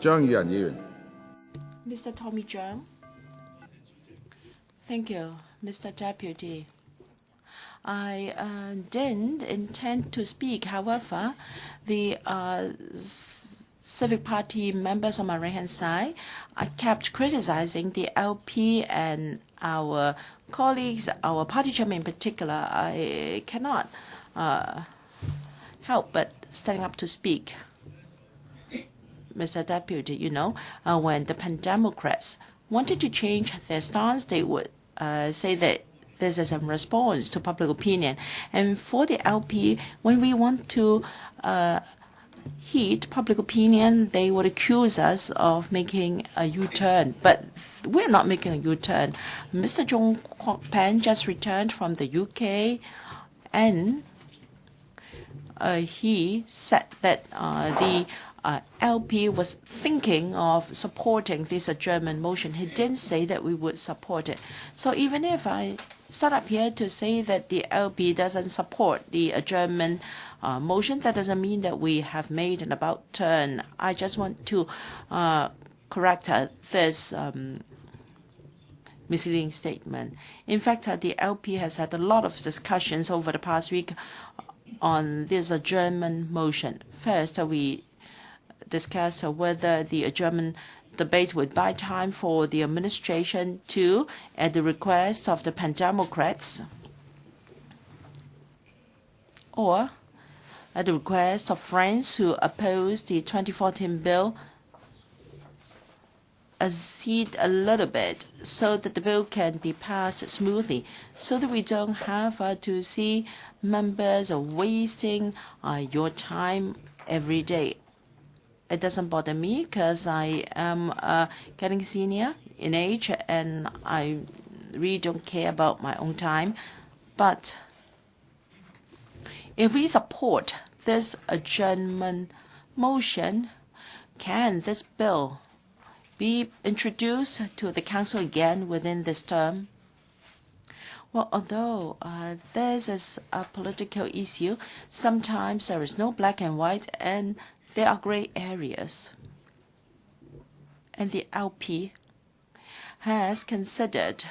張宇人議員。Mr. Tommy Zhang. Thank you, Mr. Deputy. I didn't intend to speak. However, the Civic Party members on my right-hand side kept criticizing the LP and our colleagues, our party chairman in particular. I cannot help but standing up to speak. Mr. Deputy, you know, when the Pan-Democrats wanted to change their stance, they would say that this is in response to public opinion. And for the LP, when we want to heed public opinion, they would accuse us of making a U-turn. But we're not making a U-turn. Mr. John Pan just returned from the UK, and he said that the LP was thinking of supporting this adjournment motion. He didn't say that we would support it. So even if I start up here to say that the LP doesn't support the adjournment motion, that doesn't mean that we have made an about turn. I just want to correct this misleading statement. In fact, the LP has had a lot of discussions over the past week on this adjournment motion. First, we discussed whether the adjournment debate would buy time for the administration to, at the request of the Pan-Democrats, or at the request of friends who opposed the 2014 bill, accede a little bit so that the bill can be passed smoothly, so that we don't have to see members wasting your time every day. It doesn't bother me because I am getting senior in age and I really don't care about my own time. But if we support this adjournment motion, can this bill be introduced to the Council again within this term? Well, although this is a political issue, sometimes there is no black and white and there are gray areas. And the LP has considered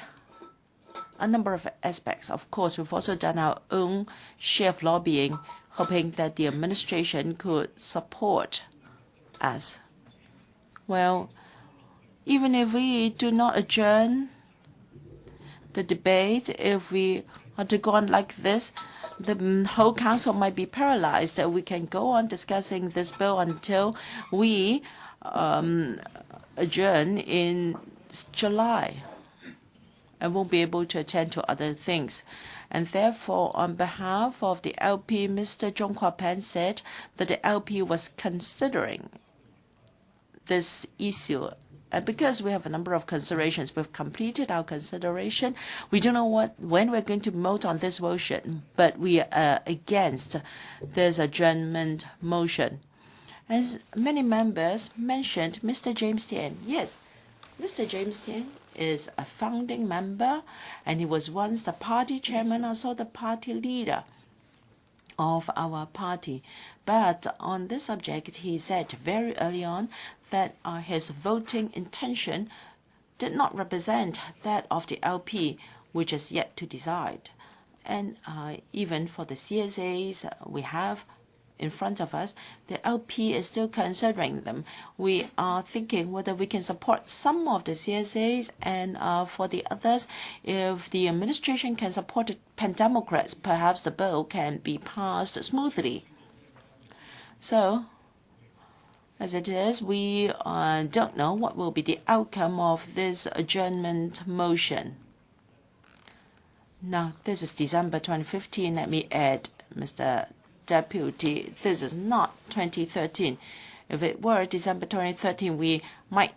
a number of aspects. Of course, we've also done our own share of lobbying, hoping that the administration could support us. Well, even if we do not adjourn the debate, if we are to go on like this, the whole council might be paralyzed. We can go on discussing this bill until we adjourn in July and won't be able to attend to other things. And therefore, on behalf of the LP, Mr. Zhong Pan said that the LP was considering this issue. And because we have a number of considerations, we've completed our consideration. We don't know when we're going to vote on this motion, but we are against this adjournment motion. As many members mentioned, Mr. James Tian. Yes, Mr. James Tian is a founding member, and he was once the party chairman, also the party leader of our party. But on this subject, he said very early on that his voting intention did not represent that of the LP, which is yet to decide. And even for the CSAs we have in front of us, the LP is still considering them. We are thinking whether we can support some of the CSAs, and for the others, if the administration can support the Pan-Democrats, perhaps the bill can be passed smoothly. So, as it is, we don't know what will be the outcome of this adjournment motion. Now, this is December 2015. Let me add, Mr. Deputy, this is not 2013. If it were December 2013, we might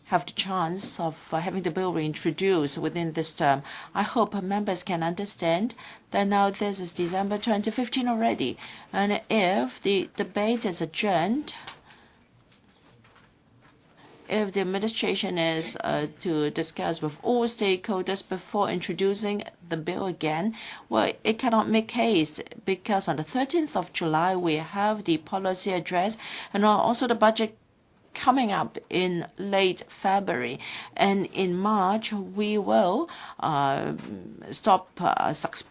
have the chance of having the bill reintroduced within this term. I hope members can understand that now this is December 2015 already. And if the debate is adjourned, if the administration is to discuss with all stakeholders before introducing the bill again, well, it cannot make haste, because on the 13th of July we have the policy address and also the budget coming up in late February, and in March we will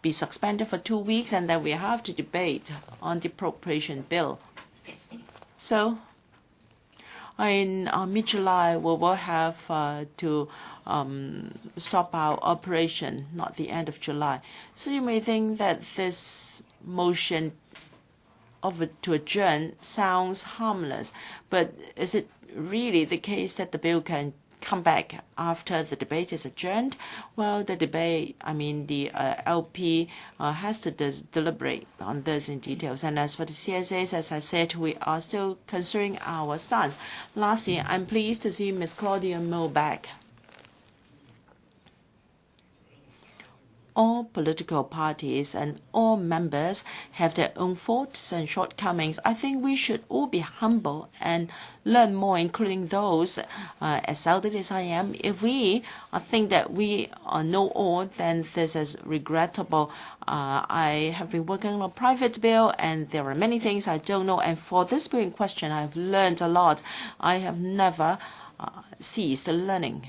be suspended for 2 weeks, and then we have to debate on the appropriation bill. So in mid-July, we will have to stop our operation, not the end of July. So you may think that this motion to adjourn sounds harmless, but is it really the case that the bill can come back after the debate is adjourned? Well, the LP has to deliberate on this in details. And as for the CSAs, as I said, we are still considering our stance. Lastly, I'm pleased to see Ms. Claudia Mo back. All political parties and all members have their own faults and shortcomings. I think we should all be humble and learn more, including those as elderly as I am. If we think that we know all, then this is regrettable. I have been working on a private bill, and there are many things I don't know. And for this bill in question, I've learned a lot. I have never ceased learning.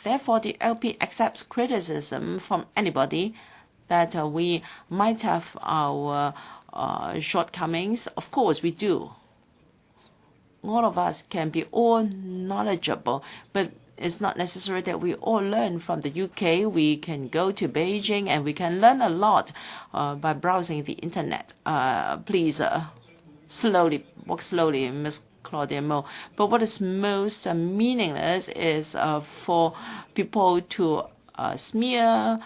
Therefore, the LP accepts criticism from anybody that we might have our shortcomings. Of course, we do. All of us can be all knowledgeable, but it's not necessary that we all learn from the UK. We can go to Beijing, and we can learn a lot by browsing the internet. Please walk slowly, Ms. Claudia Mo. But what is most meaningless is for people to smear,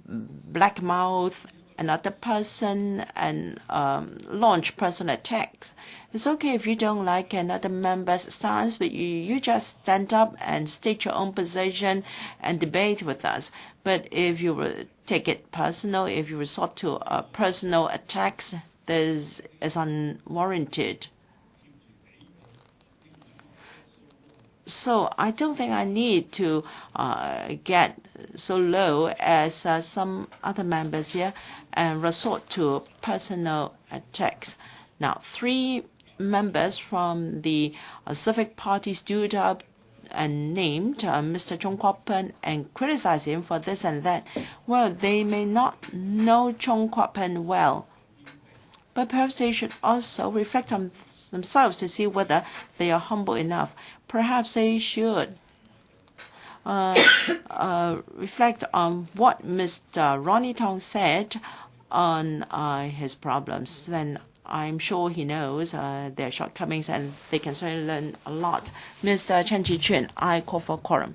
blackmouth another person, and launch personal attacks. It's okay if you don't like another member's stance, but you just stand up and state your own position and debate with us. But if you take it personal, if you resort to personal attacks, this is unwarranted. So I don't think I need to get so low as some other members here and resort to personal attacks. Now, 3 members from the Civic Party stood up and named Mr. Chong Kwok Pen and criticized him for this and that. Well, they may not know Chong Kwok Pen well, but perhaps they should also reflect on themselves to see whether they are humble enough. Perhaps they should reflect on what Mr. Ronnie Tong said on his problems. Then I'm sure he knows their shortcomings, and they can certainly learn a lot. Mr. Chen Chi-chun, I call for quorum.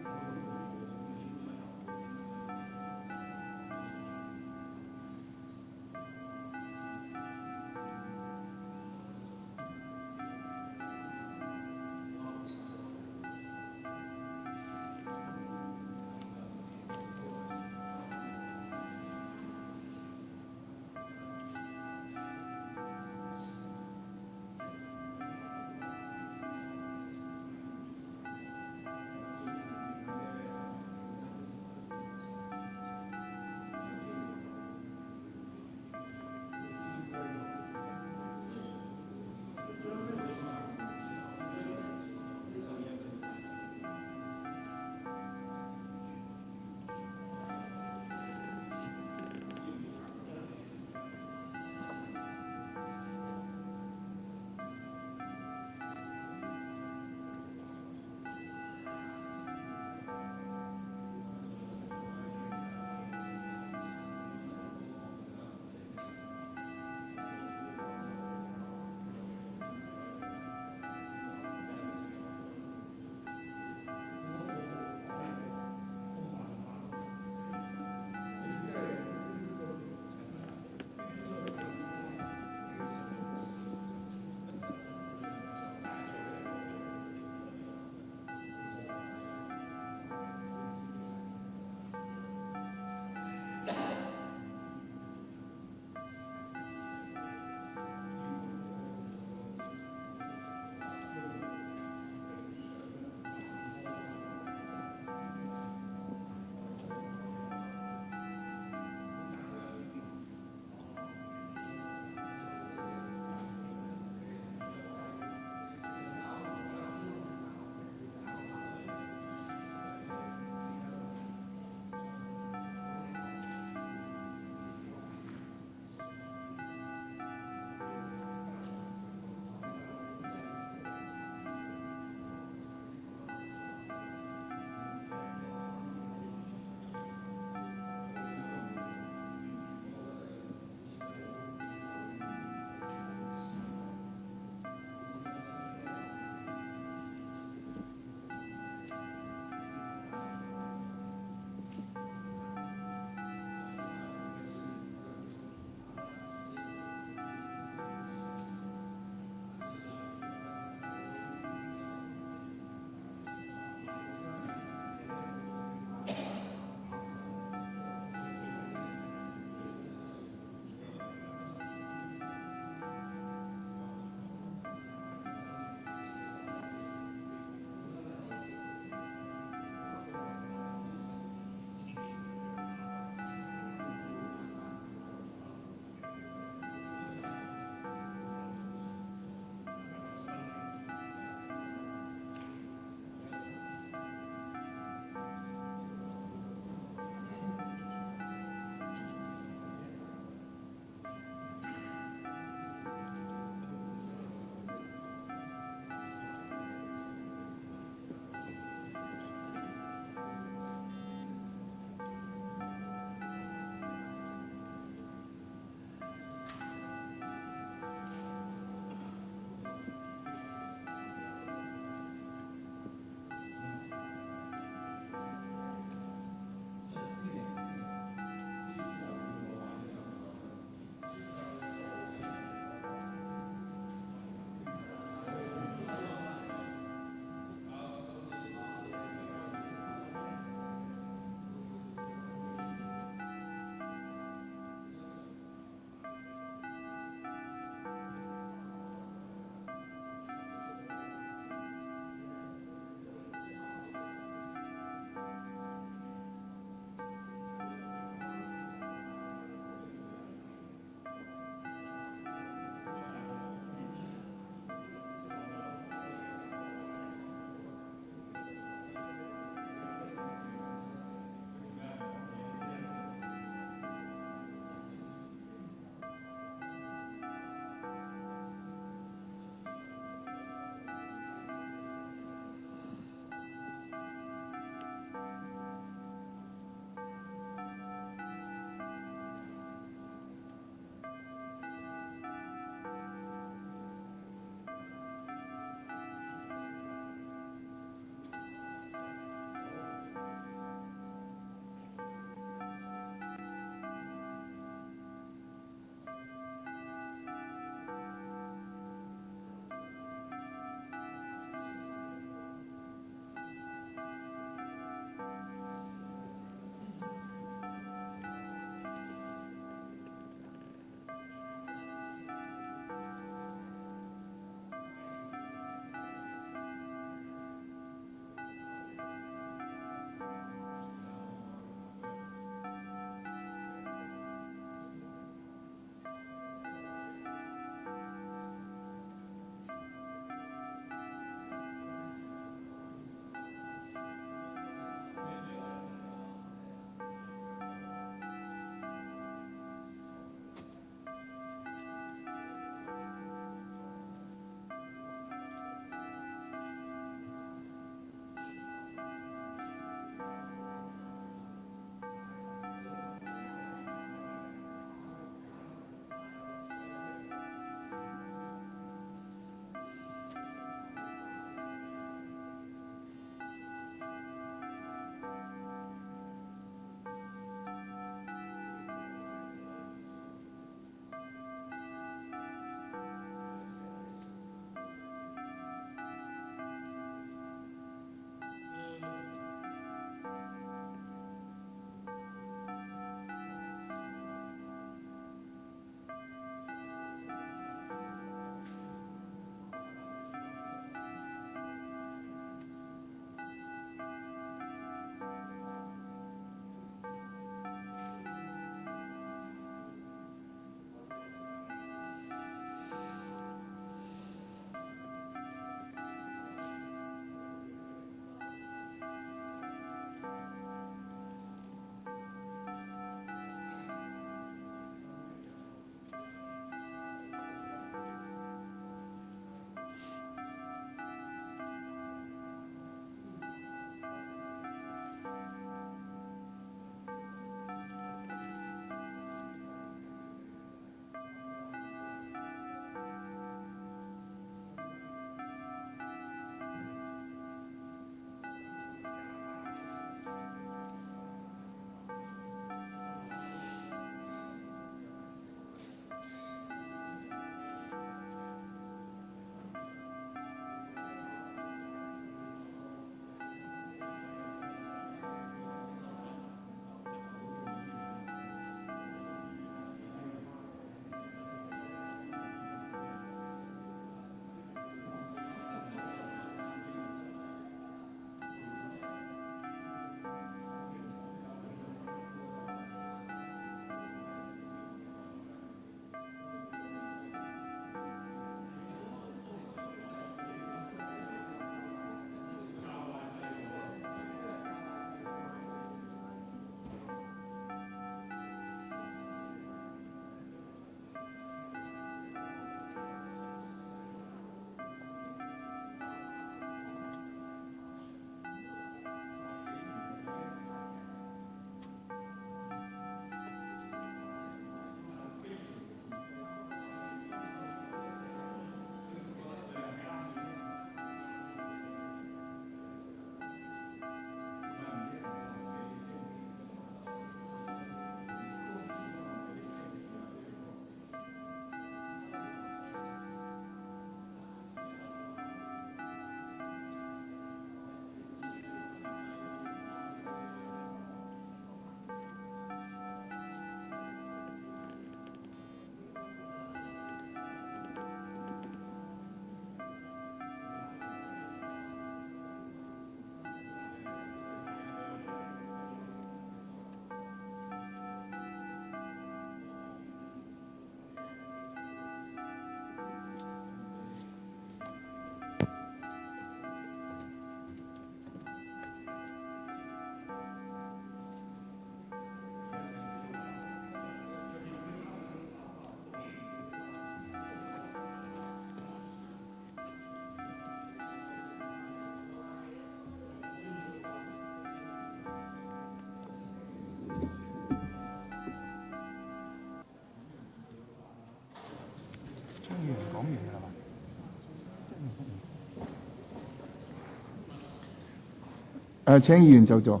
請議員就座。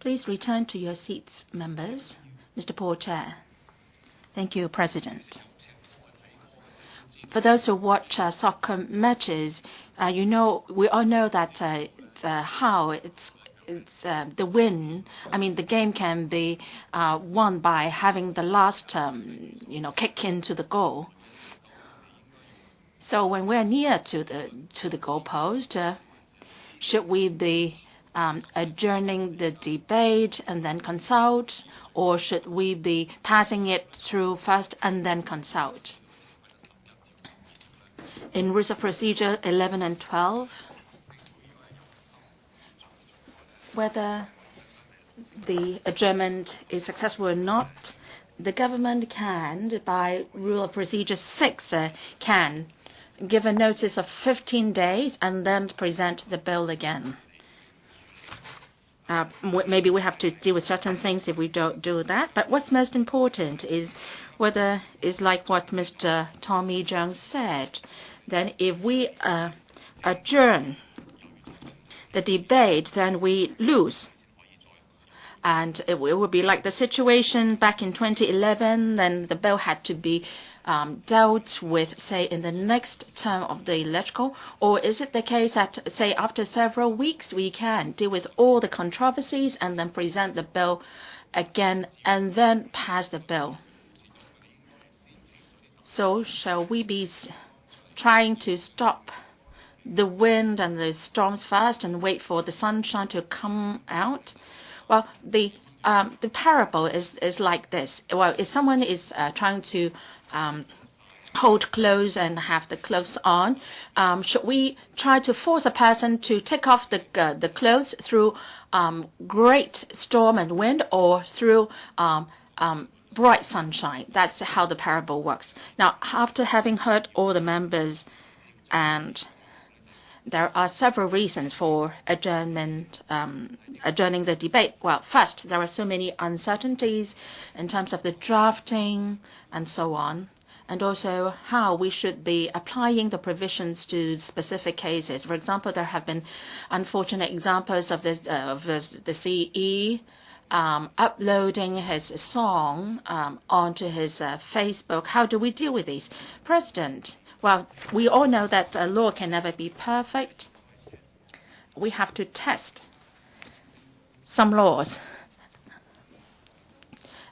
Please return to your seats, members. Mr. Paul Chair. Thank you, President. For those who watch soccer matches, we all know that how it's the win. I mean, the game can be won by having the last, kick into the goal. So when we're near to the goalpost, should we be adjourning the debate and then consult, or should we be passing it through first and then consult? In Rules of Procedure 11 and 12, whether the adjournment is successful or not, the government can, by Rule of Procedure 6, can give a notice of 15 days and then present the bill again. Maybe we have to deal with certain things if we don't do that. But what's most important is whether it's like what Mr. Tommy Jones said. Then if we adjourn the debate, then we lose. And it would be like the situation back in 2011, then the bill had to be dealt with, say, in the next term of the electoral? Or is it the case that, say, after several weeks, we can deal with all the controversies and then present the bill again and then pass the bill? So shall we be trying to stop the wind and the storms first and wait for the sunshine to come out? Well, the parable is like this. Well, if someone is trying to hold clothes and have the clothes on, should we try to force a person to take off the clothes through great storm and wind, or through bright sunshine? That's how the parable works. Now, after having heard all the members, and there are several reasons for adjourning the debate. Well, first, there are so many uncertainties in terms of the drafting and so on, and also how we should be applying the provisions to specific cases. For example, there have been unfortunate examples of the CE uploading his song onto his Facebook. How do we deal with these? President, well, we all know that law can never be perfect. We have to test some laws,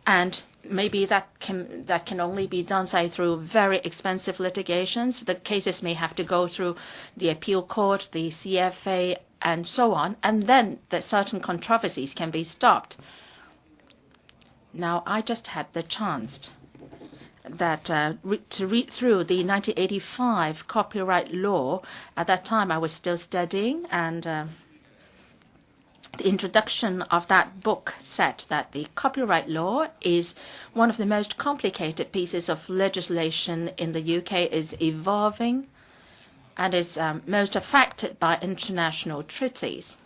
and maybe that can only be done, say, through very expensive litigations. The cases may have to go through the appeal court, the CFA, and so on, and then the certain controversies can be stopped. Now, I just had the chance that to read through the 1985 copyright law. At that time, I was still studying, and the introduction of that book said that the copyright law is one of the most complicated pieces of legislation in the UK, is evolving, and is most affected by international treaties.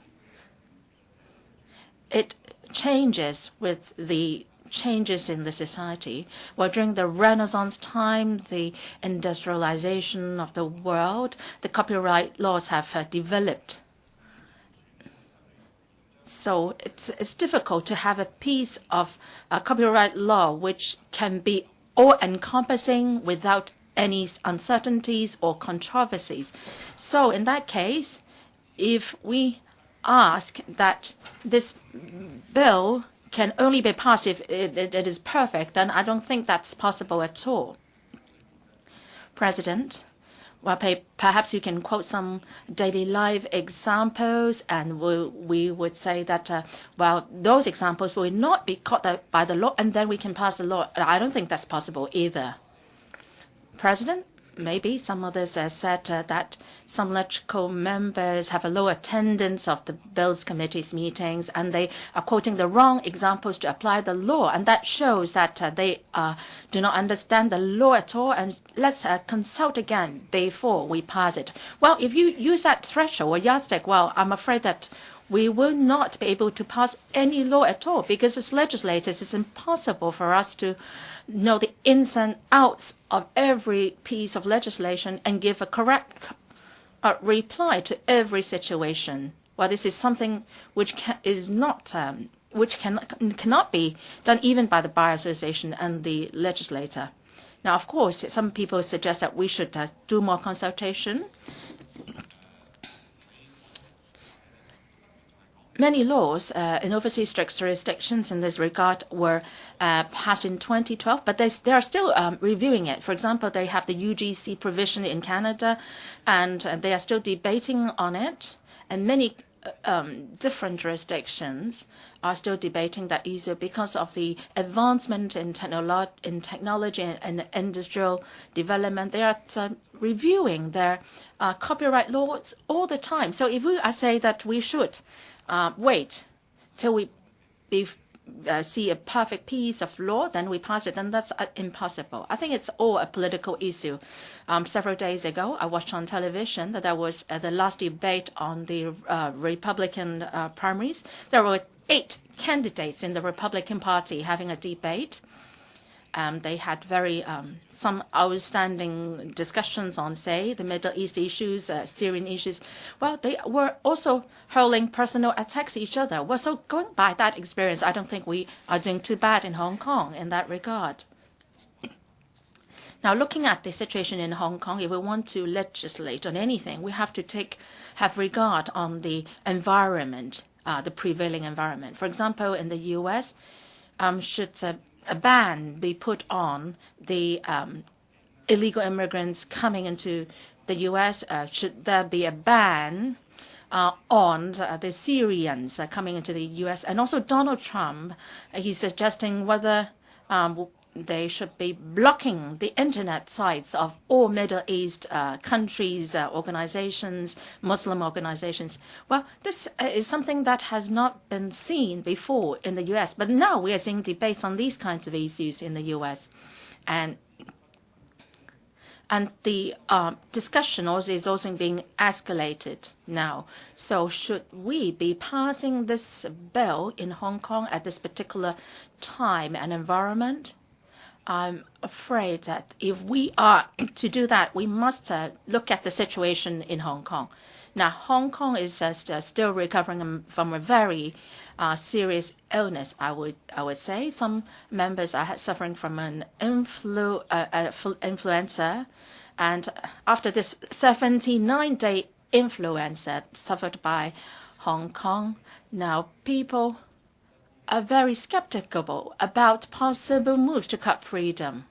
It changes with the changes in the society. Well, during the Renaissance time, the industrialization of the world, the copyright laws have developed. So it's difficult to have a piece of copyright law which can be all-encompassing without any uncertainties or controversies. So in that case, if we ask that this bill can only be passed if it is perfect, then I don't think that's possible at all. President, well, perhaps you can quote some daily life examples, and we would say that, well, those examples will not be caught by the law, and then we can pass the law. I don't think that's possible either. President, maybe some others said that some electoral members have a low attendance of the Bills Committee's meetings, and they are quoting the wrong examples to apply the law, and that shows that they do not understand the law at all, and let's consult again before we pass it. Well, if you use that threshold or yardstick, well, I'm afraid that we will not be able to pass any law at all, because as legislators, it's impossible for us to know the ins and outs of every piece of legislation and give a correct reply to every situation. Well, this is something which cannot be done even by the Bar Association and the legislator. Now, of course, some people suggest that we should do more consultation. Many laws in overseas jurisdictions in this regard were passed in 2012, but they are still reviewing it. For example, they have the UGC provision in Canada, and they are still debating on it. And many different jurisdictions are still debating that issue because of the advancement in technology and industrial development. They are reviewing their copyright laws all the time. So if I say that we should wait till we see a perfect piece of law, then we pass it, then that's impossible. I think it's all a political issue. Several days ago, I watched on television that there was the last debate on the Republican primaries. There were 8 candidates in the Republican Party having a debate. They had some outstanding discussions on, say, the Middle East issues, Syrian issues. Well, they were also hurling personal attacks at each other. Well, so going by that experience, I don't think we are doing too bad in Hong Kong in that regard. Now, looking at the situation in Hong Kong, if we want to legislate on anything, we have to have regard on the environment, the prevailing environment. For example, in the U.S., should a ban be put on the illegal immigrants coming into the U.S.? Should there be a ban on the Syrians coming into the U.S.? And also Donald Trump, he's suggesting whether they should be blocking the internet sites of all Middle East countries, organizations, Muslim organizations. Well, this is something that has not been seen before in the U.S., but now we are seeing debates on these kinds of issues in the U.S. And the discussion is also being escalated now. So should we be passing this bill in Hong Kong at this particular time and environment? I'm afraid that if we are to do that, we must look at the situation in Hong Kong. Now, Hong Kong is still recovering from a very serious illness, I would say. Some members are suffering from an influenza, and after this 79-day influenza suffered by Hong Kong, now people are very skeptical about possible moves to cut freedom,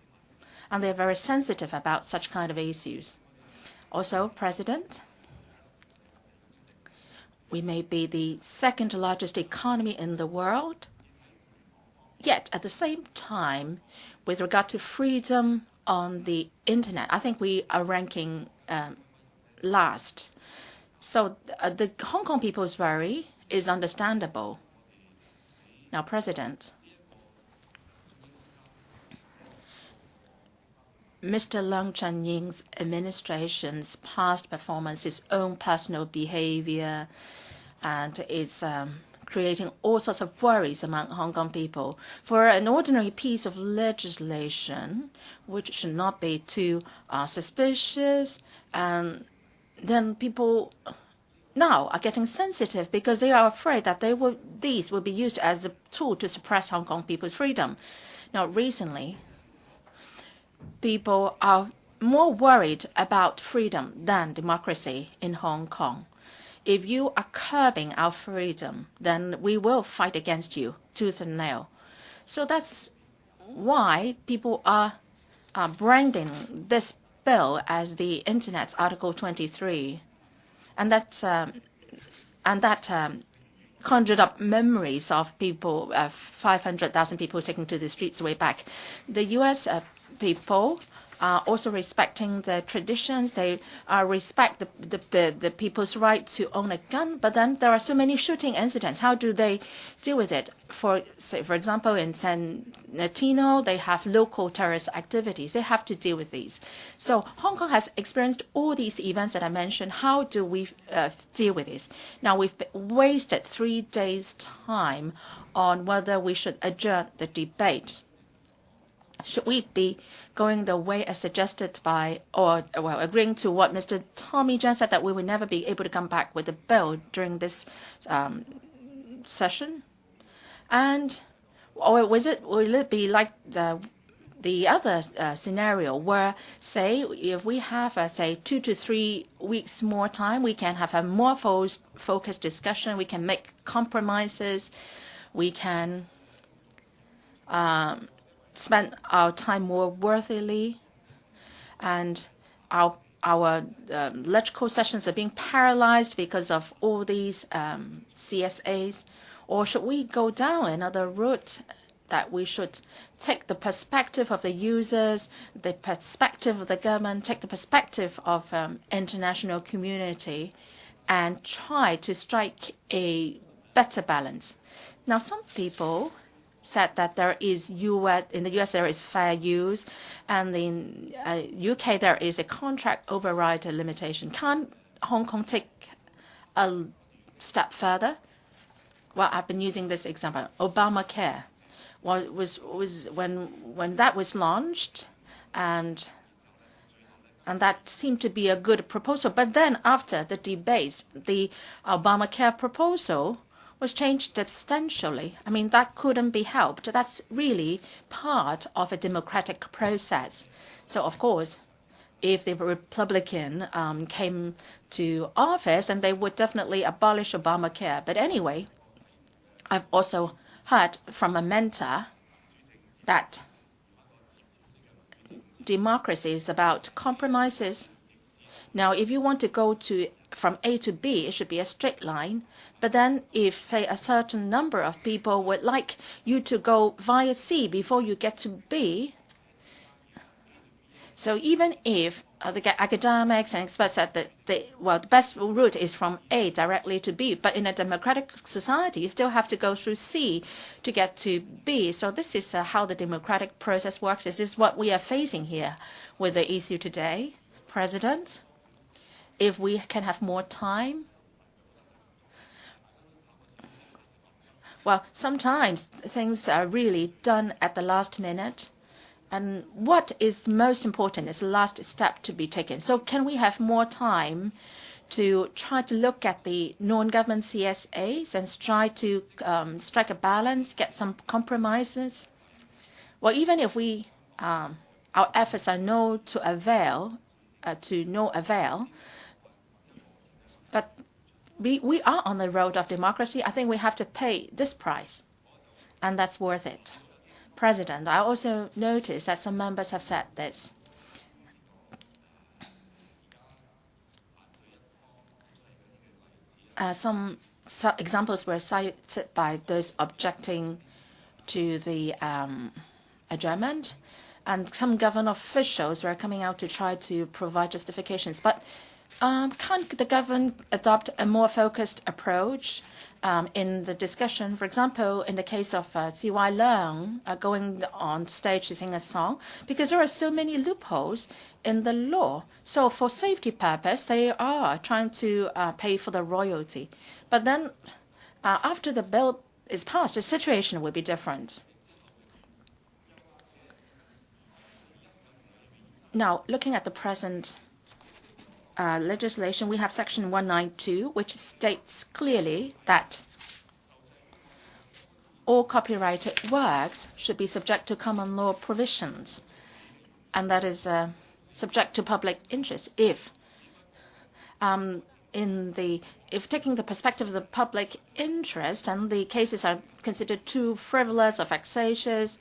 and they're very sensitive about such kind of issues. Also, President, we may be the second largest economy in the world, yet at the same time, with regard to freedom on the internet, I think we are ranking last. So the Hong Kong people's worry is understandable. Now, President, Mr. Leung Chun-ying's administration's past performance, his own personal behavior, and it's creating all sorts of worries among Hong Kong people. For an ordinary piece of legislation, which should not be too suspicious, and then people now are getting sensitive because they are afraid that these will be used as a tool to suppress Hong Kong people's freedom. Now, recently, people are more worried about freedom than democracy in Hong Kong. If you are curbing our freedom, then we will fight against you tooth and nail. So that's why people are branding this bill as the Internet's Article 23. And that conjured up memories of people, 500,000 people taking to the streets way back. The U.S. People are also respecting the traditions. They respect the people's right to own a gun. But then there are so many shooting incidents. How do they deal with it? For example, in San Latino, they have local terrorist activities. They have to deal with these. So Hong Kong has experienced all these events that I mentioned. How do we deal with this? Now, we've wasted 3 days' time on whether we should adjourn the debate. should we be going the way as suggested by, or well, agreeing to what Mr. Tommy Chan said, that we will never be able to come back with a bill during this session? And or will it be like the other scenario where, say, if we have, say, 2 to 3 weeks more time, we can have a more focused discussion, we can make compromises, we can spend our time more worthily, and our electrical sessions are being paralyzed because of all these CSAs? Or should we go down another route, that we should take the perspective of the users, the perspective of the government, take the perspective of international community, and try to strike a better balance? Now, some people said that in the US there is fair use, and in UK there is a contract override limitation. Can't Hong Kong take a step further? Well, I've been using this example. Obamacare was when that was launched, and that seemed to be a good proposal. But then after the debates, the Obamacare proposal was changed substantially. I mean, that couldn't be helped. That's really part of a democratic process. So, of course, if the Republican came to office, then they would definitely abolish Obamacare. But anyway, I've also heard from a mentor that democracy is about compromises. Now, if you want to go from A to B, it should be a straight line. But then if, say, a certain number of people would like you to go via C before you get to B, so even if the academics and experts said that the best route is from A directly to B, but in a democratic society, you still have to go through C to get to B. So this is how the democratic process works. This is what we are facing here with the issue today. President, if we can have more time. Well, sometimes things are really done at the last minute. And what is most important is the last step to be taken. So can we have more time to try to look at the non-government CSAs and try to strike a balance, get some compromises? Well, even if our efforts are no avail, but we are on the road of democracy. I think we have to pay this price, and that's worth it. President, I also noticed that some members have said this. Some examples were cited by those objecting to the adjournment, and some government officials were coming out to try to provide justifications. But can't the government adopt a more focused approach in the discussion? For example, in the case of C.Y. Leung going on stage to sing a song, because there are so many loopholes in the law. So for safety purpose, they are trying to pay for the royalty. But then after the bill is passed, the situation will be different. Now, looking at the present legislation, we have Section 192, which states clearly that all copyrighted works should be subject to common law provisions, and that is subject to public interest. If taking the perspective of the public interest, and the cases are considered too frivolous or vexatious,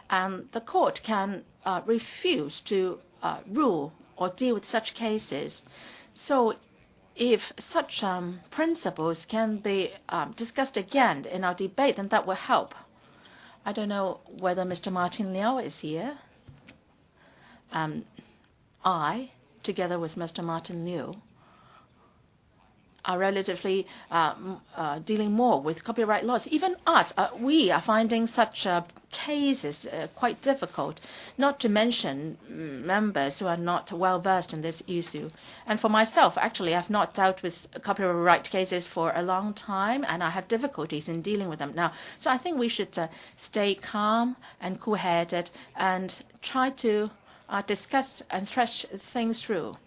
and the court can refuse to rule or deal with such cases. So if such principles can be discussed again in our debate, then that will help. I don't know whether Mr. Martin Liao is here. I, together with Mr. Martin Liu, are relatively dealing more with copyright laws. Even us, we are finding such cases quite difficult, not to mention members who are not well versed in this issue. And for myself, actually, I've not dealt with copyright cases for a long time, and I have difficulties in dealing with them now. So I think we should stay calm and cool-headed and try to discuss and thresh things through.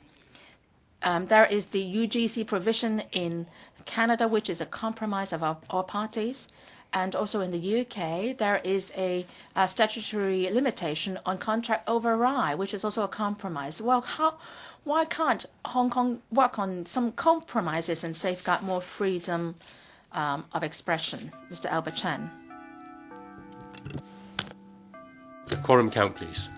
There is the UGC provision in Canada, which is a compromise of all parties. And also in the UK, there is a statutory limitation on contract override, which is also a compromise. Well, why can't Hong Kong work on some compromises and safeguard more freedom of expression? Mr. Albert Chan. The quorum count, please.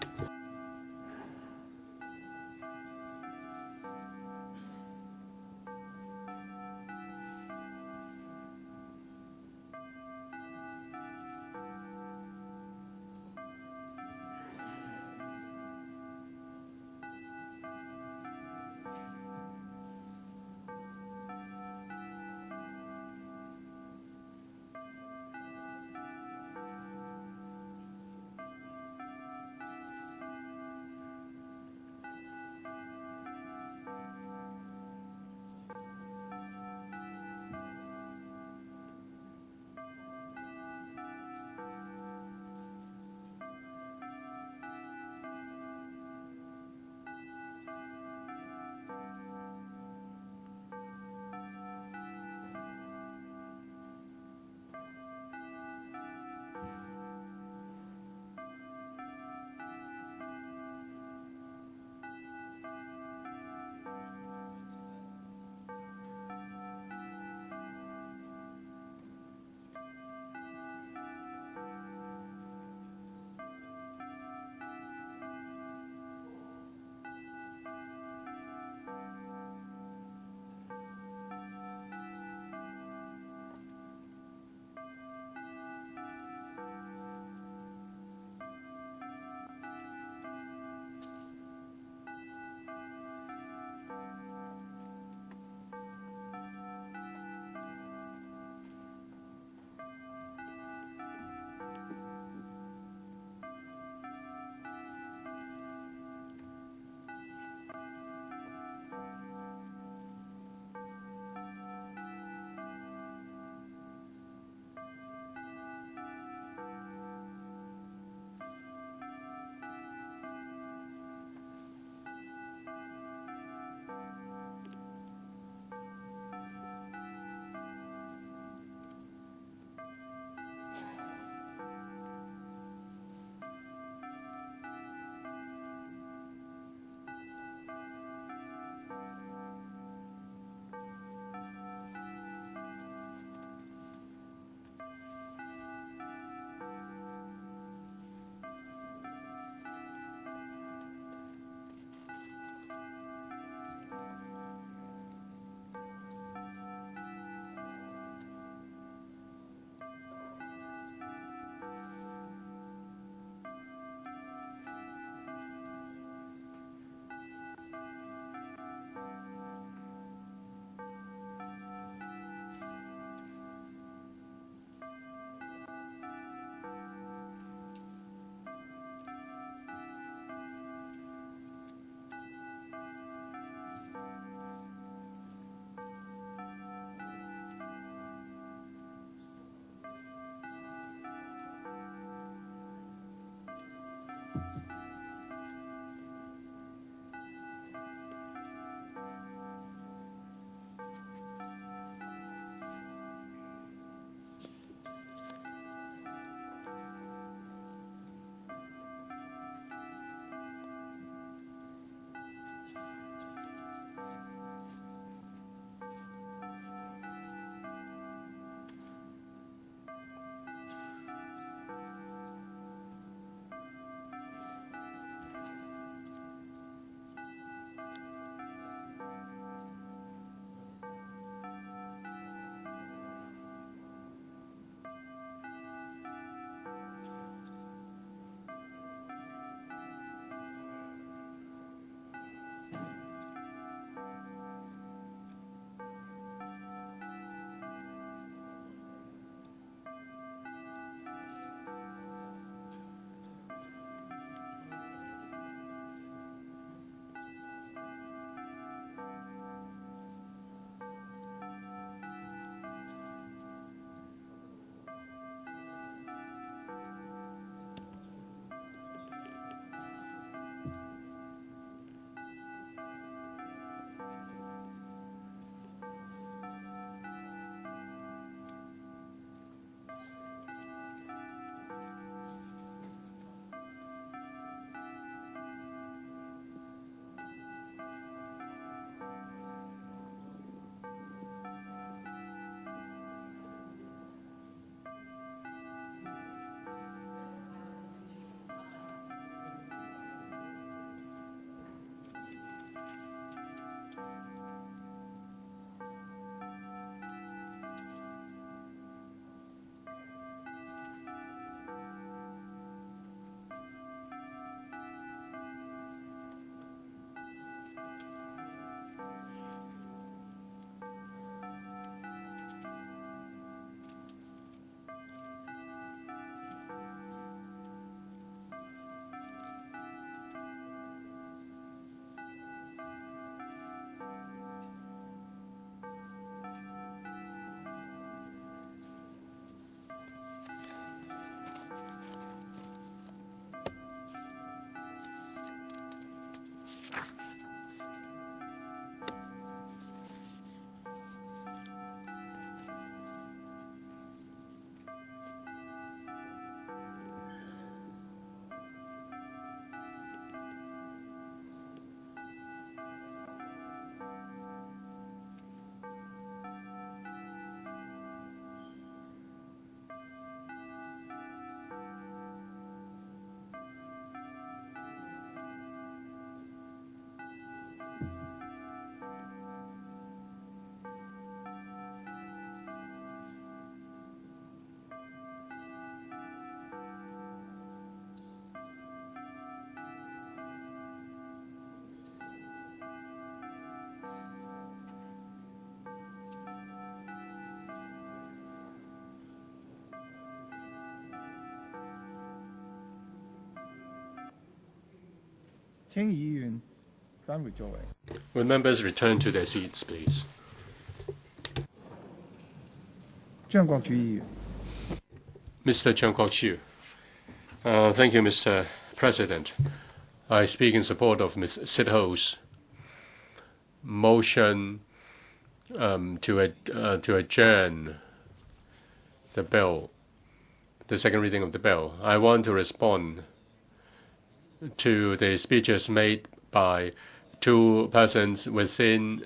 请议员返回座位。 Will members return to their seats, please? 张国柱议员。 Mr. Chiang Kwok-chiu. Thank you, Mr. President. I speak in support of Ms. Sit-ho's motion to adjourn the bill, the second reading of the bill. I want to respond to the speeches made by two persons within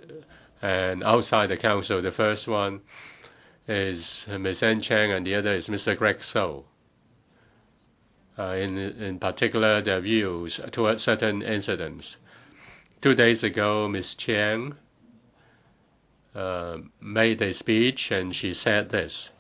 and outside the council. The first one is Ms. Anne Chang, and the other is Mr. Greg So. In particular, their views towards certain incidents. 2 days ago, Ms. Chang made a speech, and she said this: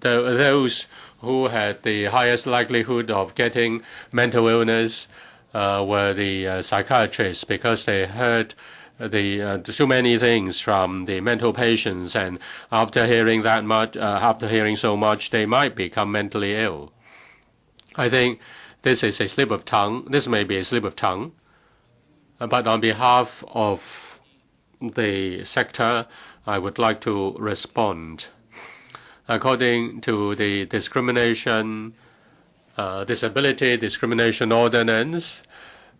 those who had the highest likelihood of getting mental illness were the psychiatrists, because they heard too many things from the mental patients, and after hearing that much, after hearing so much, they might become mentally ill. I think this is a slip of tongue. This may be a slip of tongue, but on behalf of the sector, I would like to respond. According to the disability discrimination ordinance,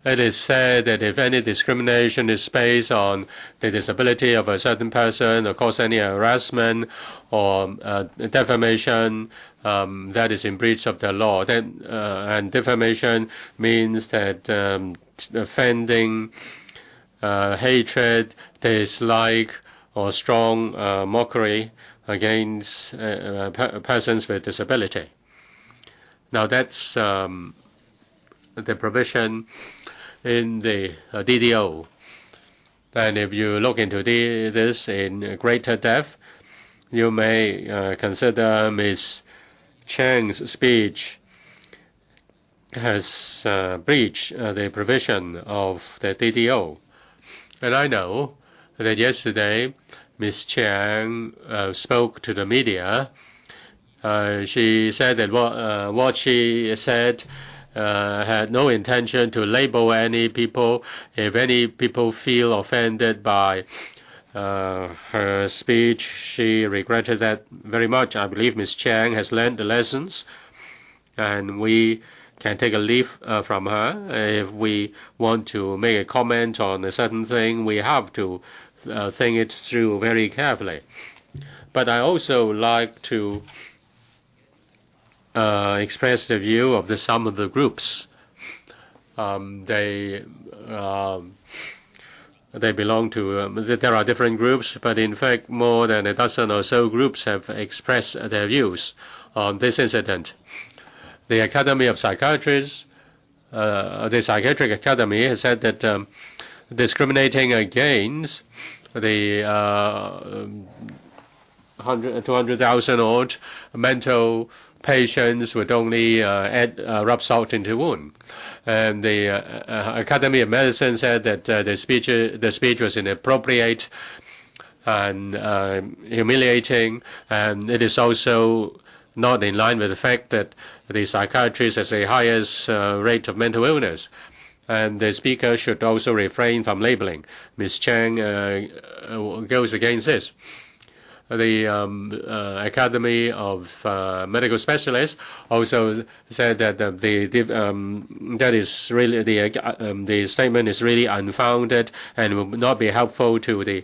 it is said that if any discrimination is based on the disability of a certain person, or cause any harassment or defamation, that is in breach of the law. And defamation means that offending hatred, dislike, or strong mockery against persons with disability. Now that's the provision in the DDO. And if you look into this in greater depth, you may consider Ms. Chang's speech has breached the provision of the DDO. And I know that yesterday Ms. Chang spoke to the media. She said that what she said had no intention to label any people. If any people feel offended by her speech, she regretted that very much. I believe Ms. Chang has learned the lessons, and we can take a leaf from her. If we want to make a comment on a certain thing, we have to think it through very carefully. But I also like to express the view of some of the groups. They belong to, there are different groups, but in fact more than a dozen or so groups have expressed their views on this incident. The Academy of Psychiatrists, the Psychiatric Academy, has said that discriminating against the 200,000 odd mental patients would only rub salt into wound. And the Academy of Medicine said that the speech was inappropriate and humiliating, and it is also not in line with the fact that the psychiatrist has the highest rate of mental illness. And the speaker should also refrain from labeling. Ms. Chang goes against this. The Academy of Medical Specialists also said that that is really the statement is really unfounded and will not be helpful to the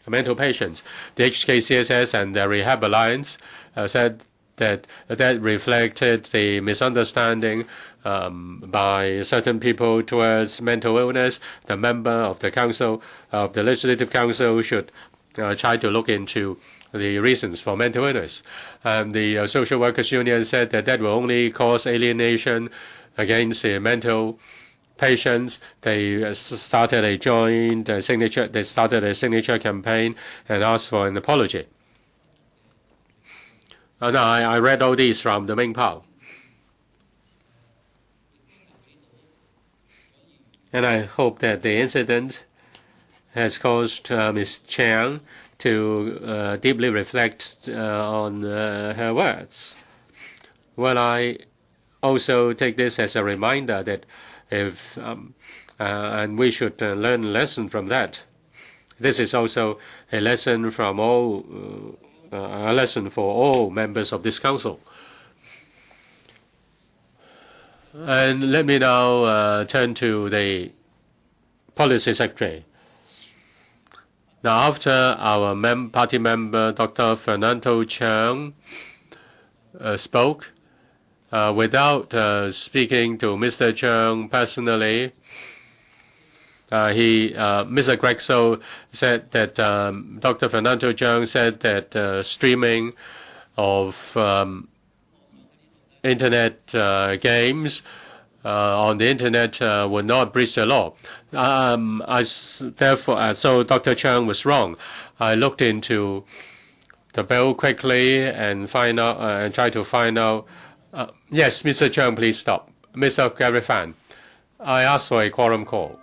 mental patients. The HKCSS and the Rehab Alliance said that reflected the misunderstanding by certain people towards mental illness. The member of the council, of the Legislative Council, should try to look into the reasons for mental illness. The Social Workers Union said that will only cause alienation against the mental patients. They started a joint signature. They started a signature campaign and asked for an apology. Now I read all these from the Ming Pao, and I hope that the incident has caused Ms. Chang to deeply reflect on her words. Well, I also take this as a reminder that if and we should learn a lesson from that. This is also a lesson from all, a lesson for all members of this council. And let me now turn to the Policy Secretary. Now, after our party member, Dr. Fernando Cheung, spoke, without speaking to Mr. Cheung personally, Mr. Greg So said that Dr. Fernando Cheung said that streaming of internet games on the internet would not breach the law. Therefore, so Dr. Cheung was wrong. I looked into the bill quickly and find out and try to find out. Yes, Mr. Cheung, please stop. Mr. Gary Fan, I asked for a quorum call.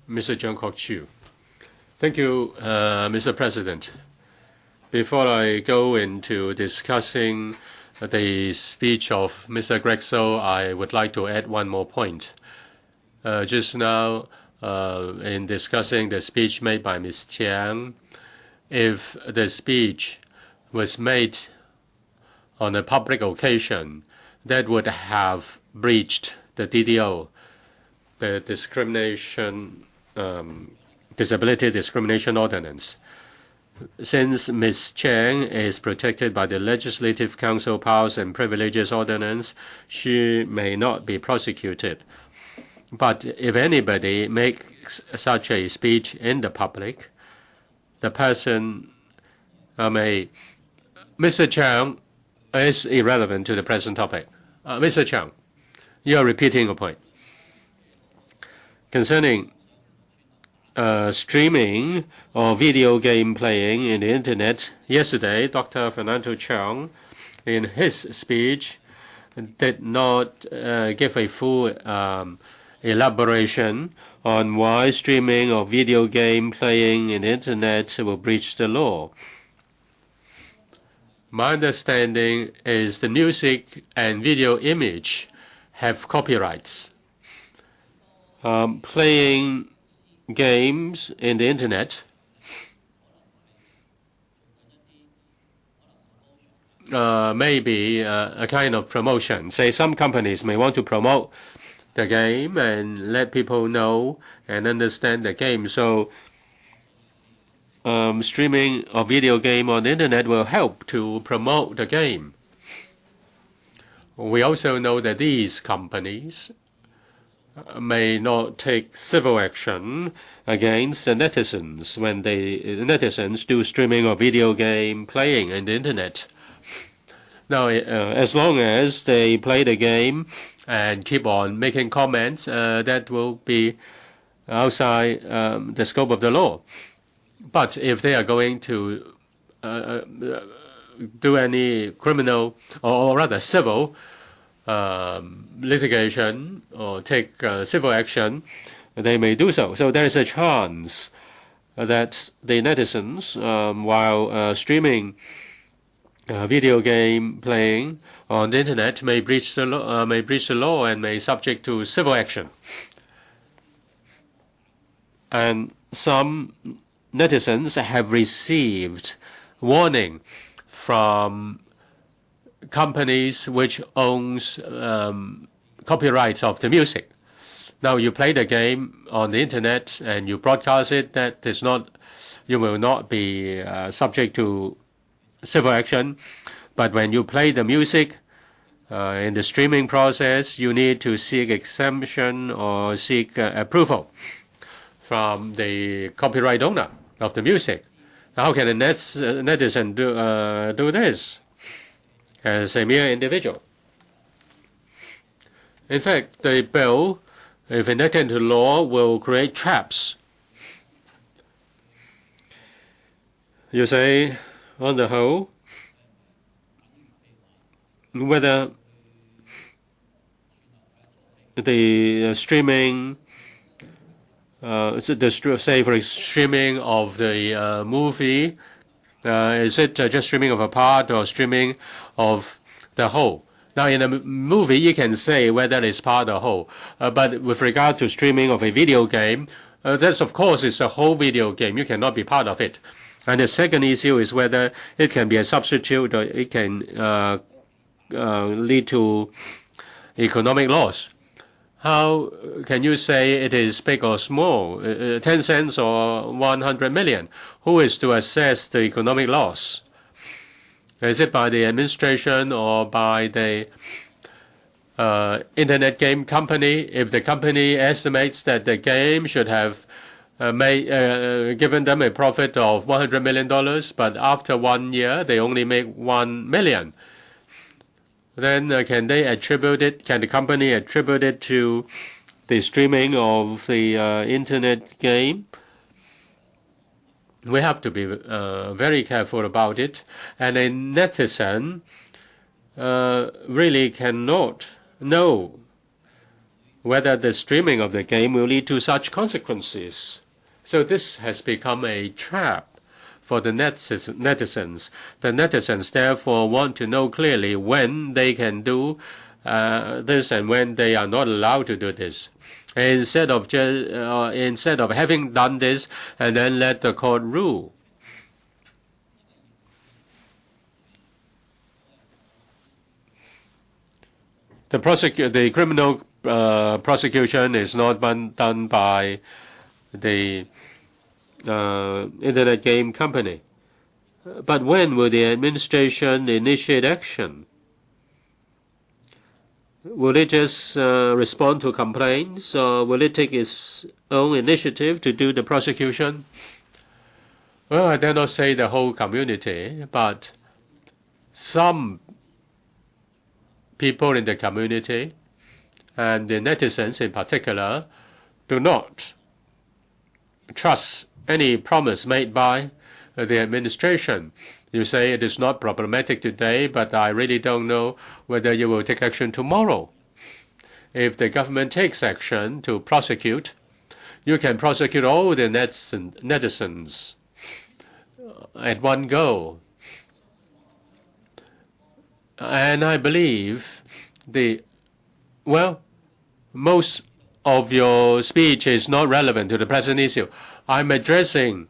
Mr. John Kok-Chiu. Thank you, Mr. President. Before I go into discussing the speech of Mr. Greg So, I would like to add one more point. just now in discussing the speech made by Ms. Chiang, if the speech was made on a public occasion, that would have breached the DDO, the Disability Discrimination Ordinance. Since Ms. Chiang is protected by the Legislative Council Powers and Privileges Ordinance, she may not be prosecuted. But if anybody makes such a speech in the public, the person may... Mr. Chiang is irrelevant to the present topic. Mr. Chiang, you are repeating a point. Concerning streaming or video game playing in the Internet, yesterday, Dr. Fernando Cheung, in his speech, did not give a full elaboration on why streaming or video game playing in the Internet will breach the law. My understanding is the music and video image have copyrights. Playing games in the Internet may be a kind of promotion. Say some companies may want to promote the game and let people know and understand the game. So streaming a video game on the Internet will help to promote the game. We also know that these companies may not take civil action against the netizens when the netizens do streaming or video game playing in the Internet. Now, as long as they play the game and keep on making comments, that will be outside the scope of the law. But if they are going to do any criminal or rather civil litigation or take civil action, they may do so. So there is a chance that the netizens, while streaming video game playing on the Internet, may breach the law and may subject to civil action. And some netizens have received warning from companies which owns copyrights of the music. Now you play the game on the Internet and you broadcast it. That is not, you will not be subject to civil action. But when you play the music in the streaming process, you need to seek exemption or seek approval from the copyright owner of the music. How can a netizen do this as a mere individual? In fact, the bill, if enacted into law, will create traps. You say, on the whole, whether the streaming, say for streaming of the movie, is it just streaming of a part or streaming of the whole? Now, in a movie, you can say whether it's part or whole. But with regard to streaming of a video game, that's, of course, it's a whole video game. You cannot be part of it. And the second issue is whether it can be a substitute or it can lead to economic loss. How can you say it is big or small, 10 cents or 100 million? Who is to assess the economic loss? Is it by the administration or by the Internet game company? If the company estimates that the game should have given them a profit of $100 million, but after 1 year they only make 1 million, then can they attribute it? Can the company attribute it to the streaming of the Internet game? We have to be very careful about it. And a netizen really cannot know whether the streaming of the game will lead to such consequences. So this has become a trap for the netizens. The netizens therefore want to know clearly when they can do this and when they are not allowed to do this. Instead of having done this and then let the court rule. The criminal prosecution is not done by the internet game company. But when will the administration initiate action? Will it just respond to complaints, or will it take its own initiative to do the prosecution? Well, I dare not say the whole community, but some people in the community, and the netizens in particular, do not trust any promise made by the administration. You say it is not problematic today, but I really don't know whether you will take action tomorrow. If the government takes action to prosecute, you can prosecute all the netizens at one go. And I believe most of your speech is not relevant to the present issue. I'm addressing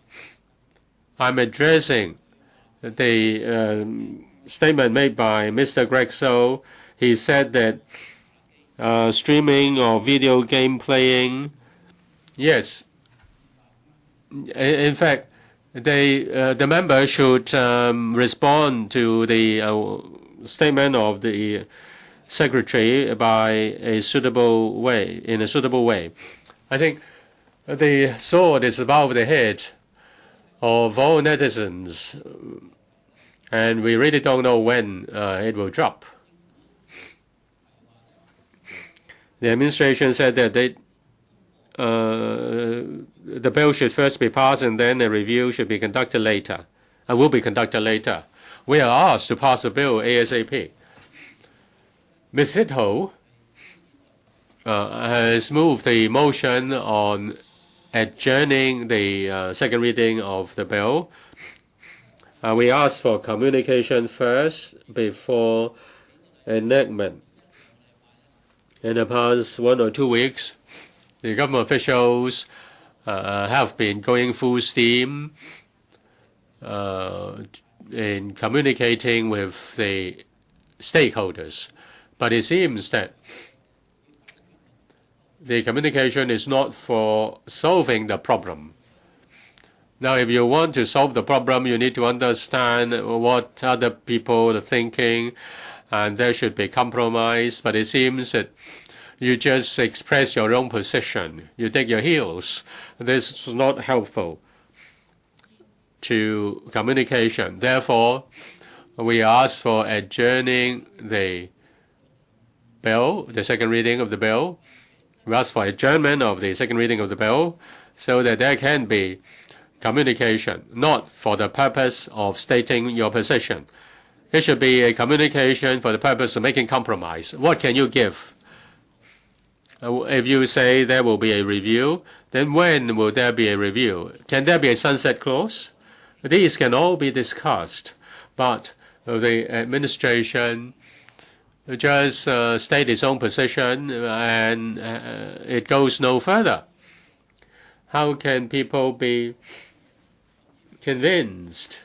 the statement made by Mr. Greg So. He said that streaming or video game playing, yes. In fact, the member should respond to the statement of the secretary by a suitable way, in a suitable way. I think the sword is above the head of all netizens, and we really don't know when it will drop. The administration said that the bill should first be passed and then a review should be conducted later, and will be conducted later. We are asked to pass the bill ASAP. Ms. Sitho has moved the motion on adjourning the second reading of the bill. We asked for communication first before enactment. In the past 1 or 2 weeks, the government officials have been going full steam in communicating with the stakeholders. But it seems that the communication is not for solving the problem. Now, if you want to solve the problem, you need to understand what other people are thinking, and there should be compromise. But it seems that you just express your own position. You dig your heels. This is not helpful to communication. Therefore, we ask for adjourning the bill, the second reading of the bill. We ask for adjournment of the second reading of the bill so that there can be communication, not for the purpose of stating your position. It should be a communication for the purpose of making compromise. What can you give? If you say there will be a review, then when will there be a review? Can there be a sunset clause? These can all be discussed, but the administration just state its own position and it goes no further. How can people be convinced?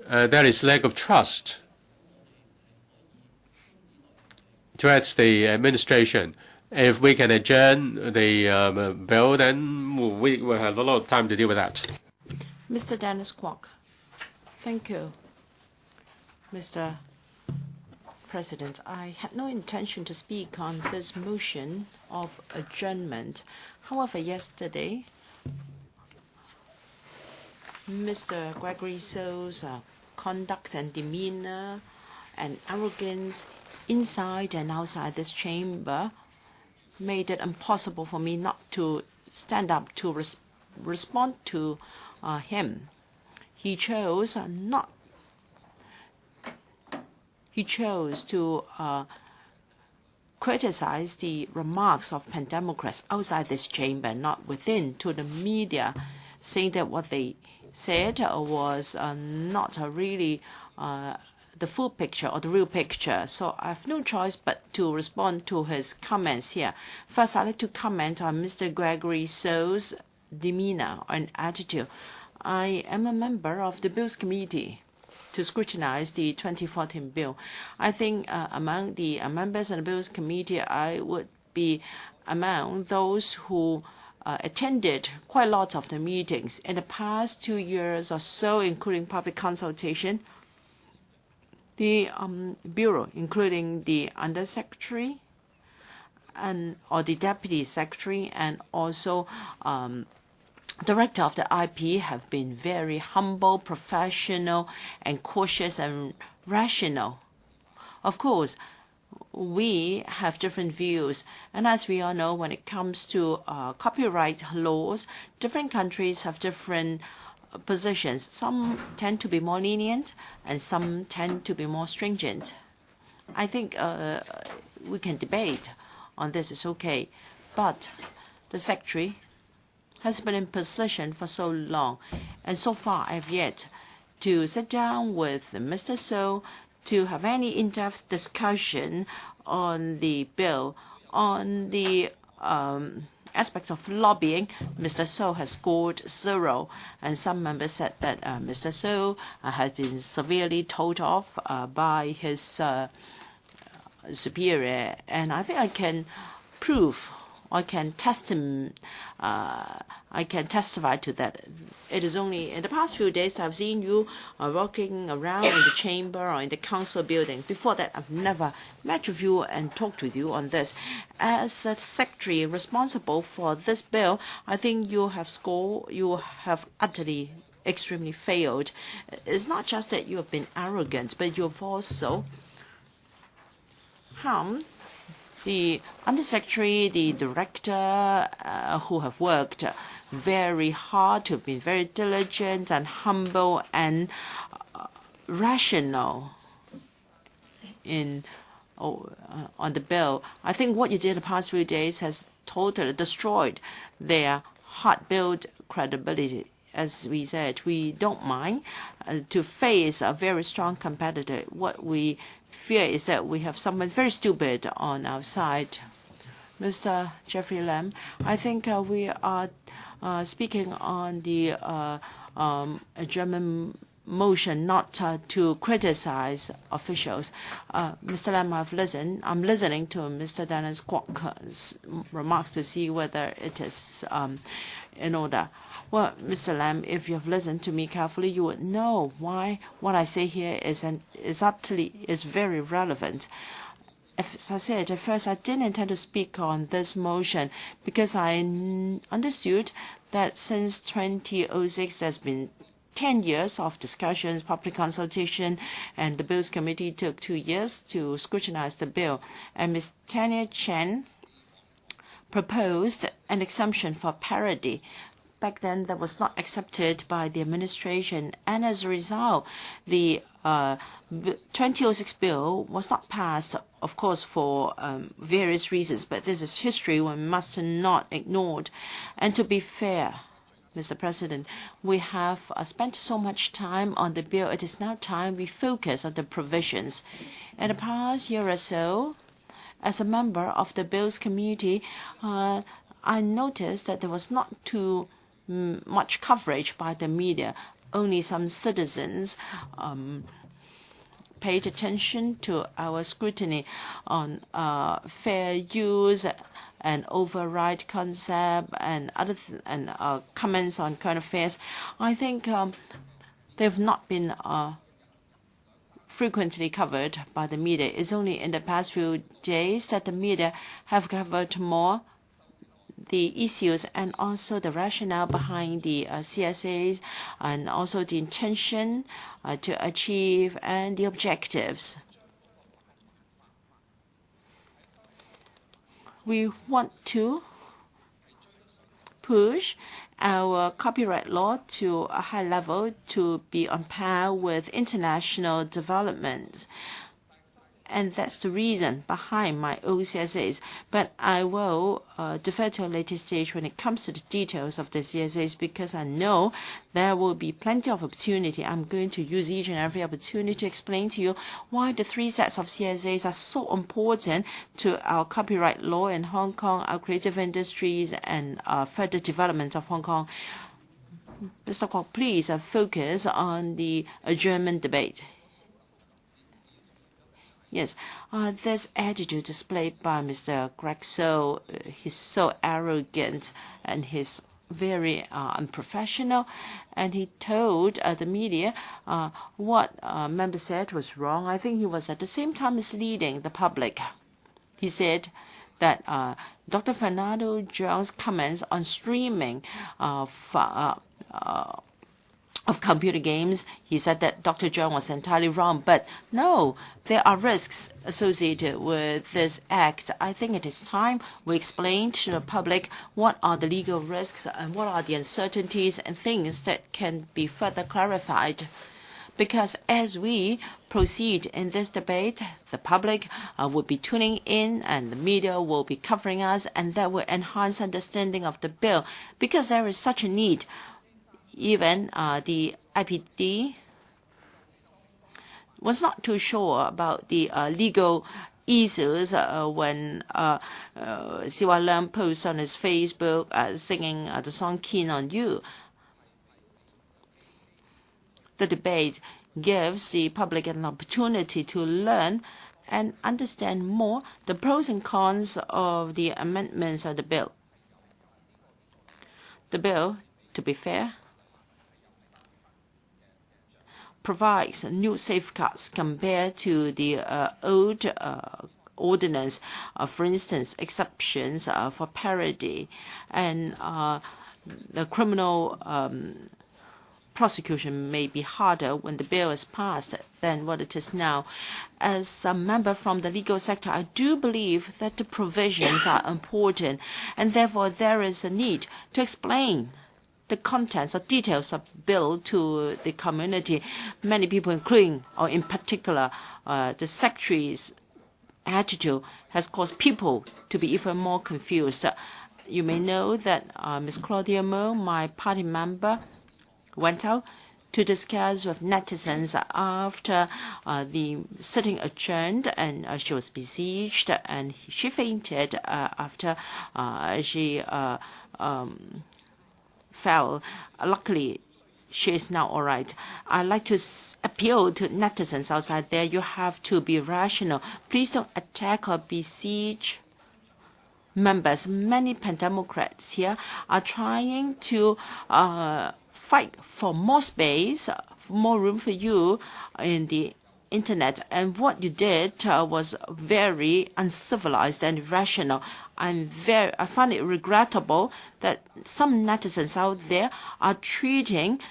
There is lack of trust towards the administration. If we can adjourn the bill, then we will have a lot of time to deal with that. Mr. Dennis Kwok. Thank you, Mr. President. I had no intention to speak on this motion of adjournment. However, yesterday, Mr. Gregory So's conduct and demeanor and arrogance inside and outside this chamber made it impossible for me not to stand up to respond to him. He chose to criticize the remarks of Pan-Democrats outside this chamber, not within, to the media, saying that what they said was not really the full picture or the real picture. So I have no choice but to respond to his comments here. First, I'd like to comment on Mr. Gregory So's demeanor and attitude. I am a member of the Bills Committee to scrutinize the 2014 bill. I think among the members of the Bills Committee, I would be among those who attended quite a lot of the meetings. In the past 2 years or so, including public consultation, the Bureau, including the Undersecretary or the Deputy Secretary and also Director of the IP, have been very humble, professional, and cautious and rational. Of course, we have different views, and as we all know, when it comes to copyright laws, different countries have different positions. Some tend to be more lenient, and some tend to be more stringent. I think we can debate on this, it's okay, but the Secretary has been in position for so long, and so far I have yet to sit down with Mr. So to have any in-depth discussion on the bill. On the aspects of lobbying, Mr. So has scored 0, and some members said that Mr. So has been severely told off by his superior, and I think I can prove, I can testify to that. It is only in the past few days that I've seen you walking around in the chamber or in the council building. Before that, I've never met with you and talked with you on this. As a secretary responsible for this bill, I think you have utterly, extremely failed. It's not just that you have been arrogant, but you've also harmed the Undersecretary, the Director, who have worked very hard, to have been very diligent and humble and rational on the bill. I think what you did the past few days has totally destroyed their hard-built credibility. As we said, we don't mind to face a very strong competitor. What we fear is that we have someone very stupid on our side. Mr. Jeffrey Lam, I think we are speaking on the German motion not to criticize officials. Mr. Lam, I'm listening to Mr. Dennis Kwok's remarks to see whether it is in order. Well, Mr. Lam, if you have listened to me carefully, you would know why what I say here is very relevant. As I said, at first I didn't intend to speak on this motion because I understood that since 2006 there's been 10 years of discussions, public consultation, and the Bills Committee took 2 years to scrutinize the bill. And Ms. Tanya Chen proposed an exemption for parody. Back then, that was not accepted by the administration, and as a result, the 2006 bill was not passed, of course, for various reasons, but this is history we must not ignore. And to be fair, Mr. President, we have spent so much time on the bill. It is now time we focus on the provisions. In the past year or so, as a member of the Bills Committee, I noticed that there was not too much coverage by the media. Only some citizens paid attention to our scrutiny on fair use and override concept and comments on current affairs. I think they have not been frequently covered by the media. It's only in the past few days that the media have covered more the issues and also the rationale behind the CSAs and also the intention to achieve and the objectives. We want to push our copyright law to a high level to be on par with international developments. And that's the reason behind my OCSAs. But I will defer to a later stage when it comes to the details of the CSAs, because I know there will be plenty of opportunity. I'm going to use each and every opportunity to explain to you why the 3 sets of CSAs are so important to our copyright law in Hong Kong, our creative industries, and further development of Hong Kong. Mr. Kwok, please focus on the adjournment debate. Yes, this attitude displayed by Mr. Greg So, he's so arrogant and he's very unprofessional, and he told the media what member said was wrong. I think he was at the same time misleading the public. He said that Dr. Fernando Cheung's comments on streaming of computer games, he said that Dr. Cheung was entirely wrong. But no, there are risks associated with this act. I think it is time we explain to the public what are the legal risks and what are the uncertainties and things that can be further clarified. Because as we proceed in this debate, the public will be tuning in and the media will be covering us, and that will enhance understanding of the bill, because there is such a need. Even the IPD was not too sure about the legal issues when Siwa Lam posted on his Facebook singing the song Keen on You. The debate gives the public an opportunity to learn and understand more the pros and cons of the amendments of the bill. The bill, to be fair, provides new safeguards compared to the old ordinance. For instance, exceptions for parody, and the criminal prosecution may be harder when the bill is passed than what it is now. As a member from the legal sector, I do believe that the provisions are important, and therefore there is a need to explain the contents or details of the bill to the community. Many people, including or in particular the Secretary's attitude, has caused people to be even more confused. You may know that Ms. Claudia Mo, my party member, went out to discuss with netizens after the sitting adjourned, and she was besieged and she fainted after she fell. Luckily, she is now all right. I'd like to appeal to netizens outside there. You have to be rational. Please don't attack or besiege members. Many pan-democrats here are trying to fight for more space, more room for you in the internet, and what you did was very uncivilized and irrational. I find it regrettable that some netizens out there are treating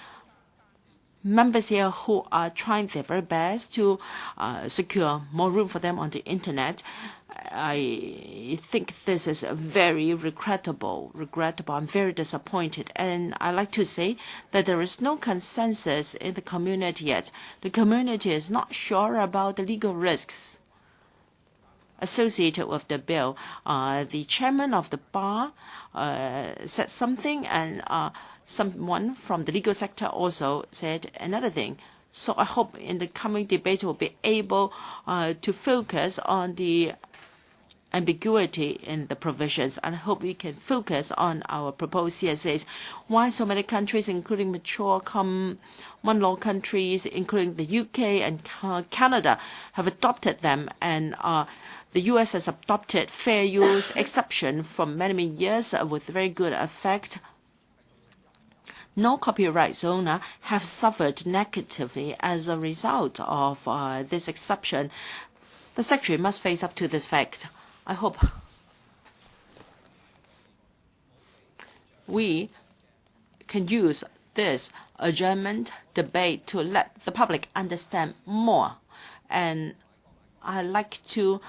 members here who are trying their very best to secure more room for them on the internet. I think this is very regrettable. I'm very disappointed. And I like to say that there is no consensus in the community yet. The community is not sure about the legal risks associated with the bill. The chairman of the bar said something, and someone from the legal sector also said another thing. So I hope in the coming debate we'll be able to focus on the ambiguity in the provisions, and I hope we can focus on our proposed CSAs. Why so many countries, including mature common law countries, including the UK and Canada, have adopted them, and the US has adopted fair use exception for many years with very good effect. No copyright owner have suffered negatively as a result of this exception. The Secretary must face up to this fact. I hope we can use this adjournment debate to let the public understand more. And I'd like to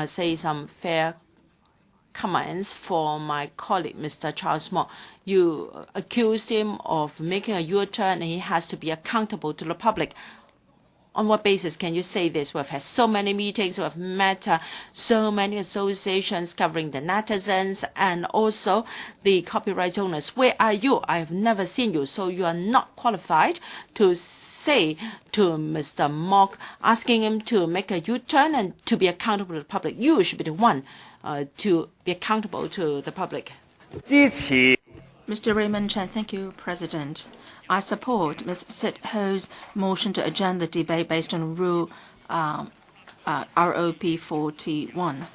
say some fair comments for my colleague, Mr. Charles Moore. You accused him of making a U-turn, and he has to be accountable to the public. On what basis can you say this? We've had so many meetings, we've met so many associations covering the netizens and also the copyright owners. Where are you? I have never seen you, so you are not qualified to say to Mr. Mok, asking him to make a U-turn and to be accountable to the public. You should be the one to be accountable to the public. Mr. Raymond Chen, thank you, President. I support Ms. Sit Ho's motion to adjourn the debate based on Rule ROP 41.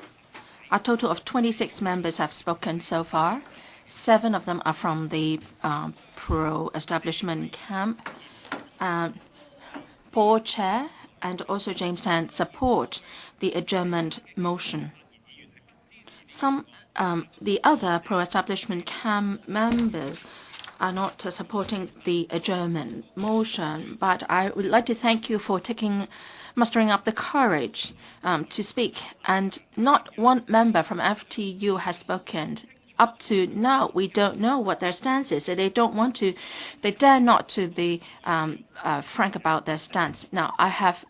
A total of 26 members have spoken so far. 7 of them are from the pro-establishment camp. Paul Chair and also James Tan support the adjournment motion. The other pro-establishment camp members are not supporting the adjournment motion, but I would like to thank you for mustering up the courage to speak. And not one member from FTU has spoken. Up to now, we don't know what their stance is. So they dare not to be frank about their stance. Now, I have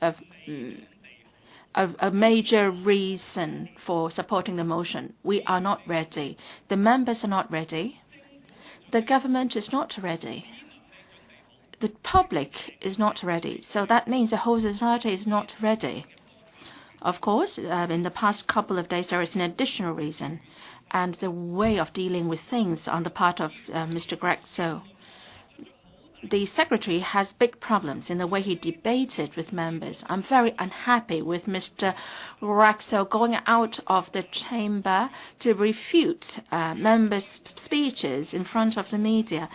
a major reason for supporting the motion. We are not ready. The members are not ready. The government is not ready. The public is not ready. So that means the whole society is not ready. Of course, in the past couple of days, there is an additional reason, and the way of dealing with things on the part of Mr. Greg. So the secretary has big problems in the way he debated with members. I'm very unhappy with Mr. Raxo going out of the chamber to refute members' speeches in front of the media.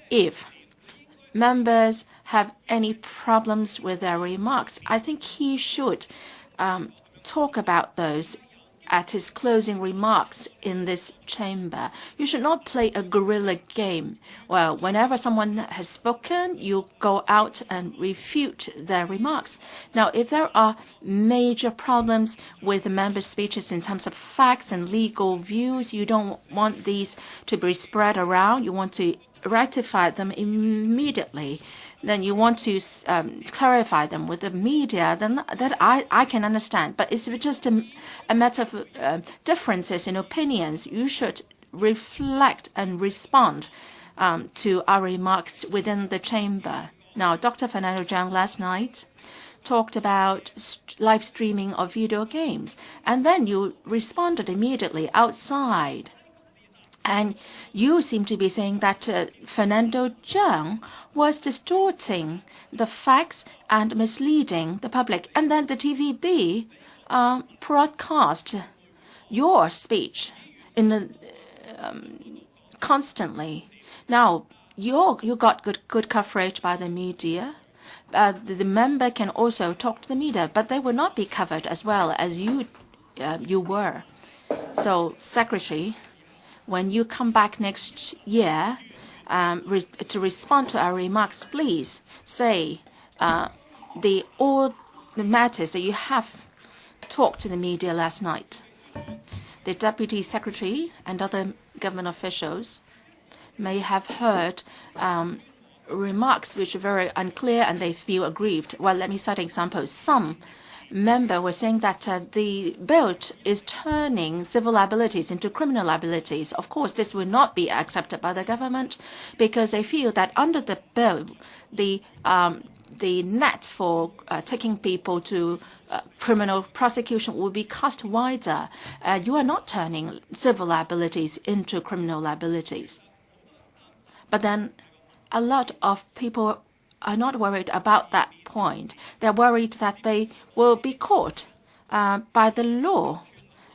If members have any problems with their remarks, I think he should talk about those at his closing remarks in this chamber. You should not play a guerrilla game. Well, whenever someone has spoken, you go out and refute their remarks. Now, if there are major problems with the members' speeches in terms of facts and legal views, you don't want these to be spread around. You want to rectify them immediately. Then you want to clarify them with the media, then that I can understand. But it's just a matter of differences in opinions. You should reflect and respond to our remarks within the chamber. Now, Dr. Fernando Zhang last night talked about live streaming of video games, and then you responded immediately outside. And you seem to be saying that Fernando Zhang was distorting the facts and misleading the public. And then the TVB broadcast your speech constantly. Now, you got good coverage by the media. The member can also talk to the media, but they will not be covered as well as you were. So, Secretary, when you come back next year to respond to our remarks, please say all the matters that you have talked to the media last night. The Deputy Secretary and other government officials may have heard remarks which are very unclear and they feel aggrieved. Well, let me cite examples. Some member was saying that the bill is turning civil liabilities into criminal liabilities. Of course, this will not be accepted by the government because they feel that under the bill, the net for taking people to criminal prosecution will be cast wider. You are not turning civil liabilities into criminal liabilities. But then a lot of people are not worried about that point. They're worried that they will be caught by the law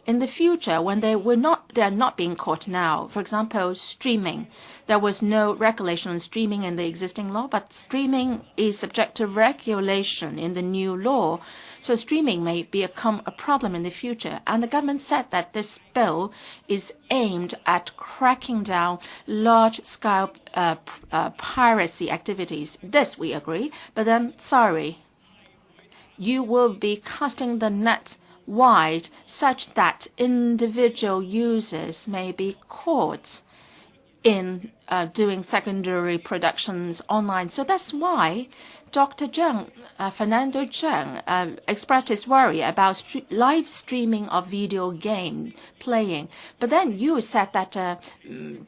in the future when they are not being caught now. For example, streaming. There was no regulation on streaming in the existing law, but streaming is subject to regulation in the new law. So streaming may become a problem in the future. And the government said that this bill is aimed at cracking down large-scale piracy activities. This we agree, but then, sorry, you will be casting the net wide such that individual users may be caught in doing secondary productions online. So that's why Dr. Zheng, Fernando Zheng, expressed his worry about live streaming of video game playing. But then you said that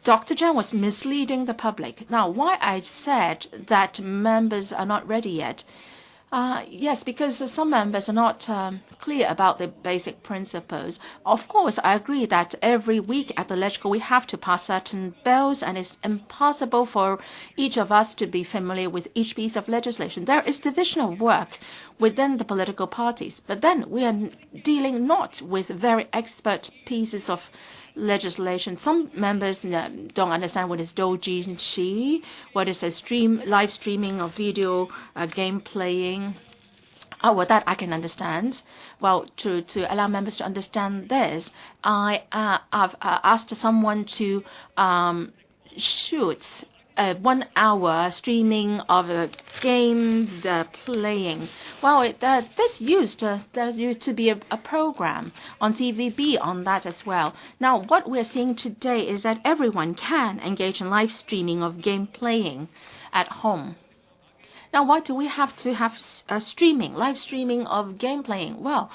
Dr. Zheng was misleading the public. Now, why I said that members are not ready yet? Yes, because some members are not clear about the basic principles. Of course, I agree that every week at the Legislature we have to pass certain bills, and it's impossible for each of us to be familiar with each piece of legislation. There is division of work within the political parties, but then we are dealing not with very expert pieces of legislation. Some members don't understand what is doujinshi, what is a live streaming of video game playing. Oh, well, that I can understand. Well, to allow members to understand this, I've asked someone to shoot a 1 hour streaming of a game playing. Well, this used to be a program on TVB on that as well. Now, what we're seeing today is that everyone can engage in live streaming of game playing at home. Now, why do we have to have live streaming of game playing? Well,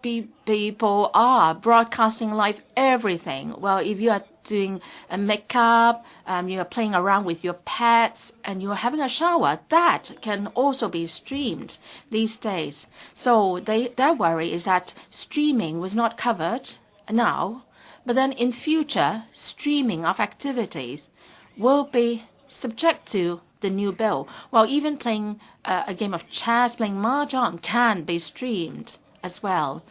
people are broadcasting live everything. Well, if you are doing a makeup, you are playing around with your pets, and you are having a shower, that can also be streamed these days. So their worry is that streaming was not covered now, but then in future, streaming of activities will be subject to the new bill. Well, even playing a game of chess, playing mahjong can be streamed as well.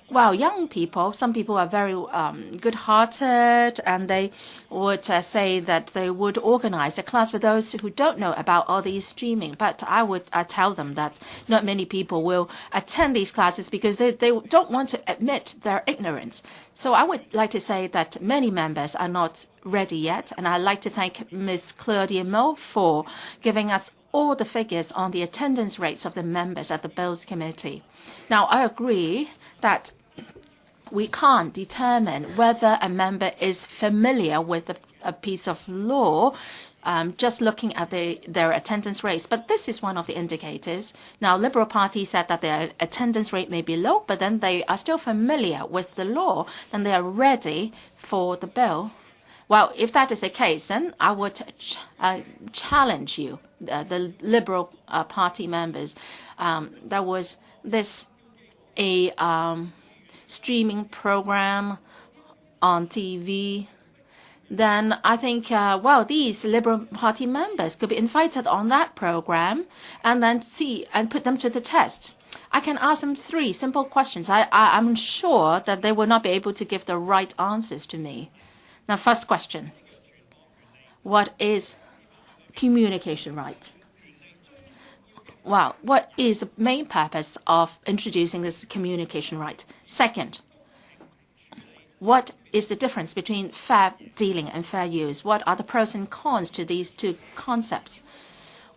Well, young people, some people are very good-hearted, and they would say that they would organize a class for those who don't know about all these streaming. But I would tell them that not many people will attend these classes because they don't want to admit their ignorance. So I would like to say that many members are not ready yet, and I'd like to thank Ms. Claudia Mo for giving us all the figures on the attendance rates of the members at the Bills Committee. Now, I agree that we can't determine whether a member is familiar with a piece of law just looking at their attendance rates. But this is one of the indicators. Now, Liberal Party said that their attendance rate may be low, but then they are still familiar with the law, and they are ready for the bill. Well, if that is the case, then I would challenge you, the Liberal Party members. There was a streaming program on TV. Then I think, these Liberal Party members could be invited on that program and then see and put them to the test. I can ask them 3 simple questions. I'm sure that they will not be able to give the right answers to me. Now, first question, what is communication right? Well, what is the main purpose of introducing this communication right? Second, what is the difference between fair dealing and fair use? What are the pros and cons to these 2 concepts?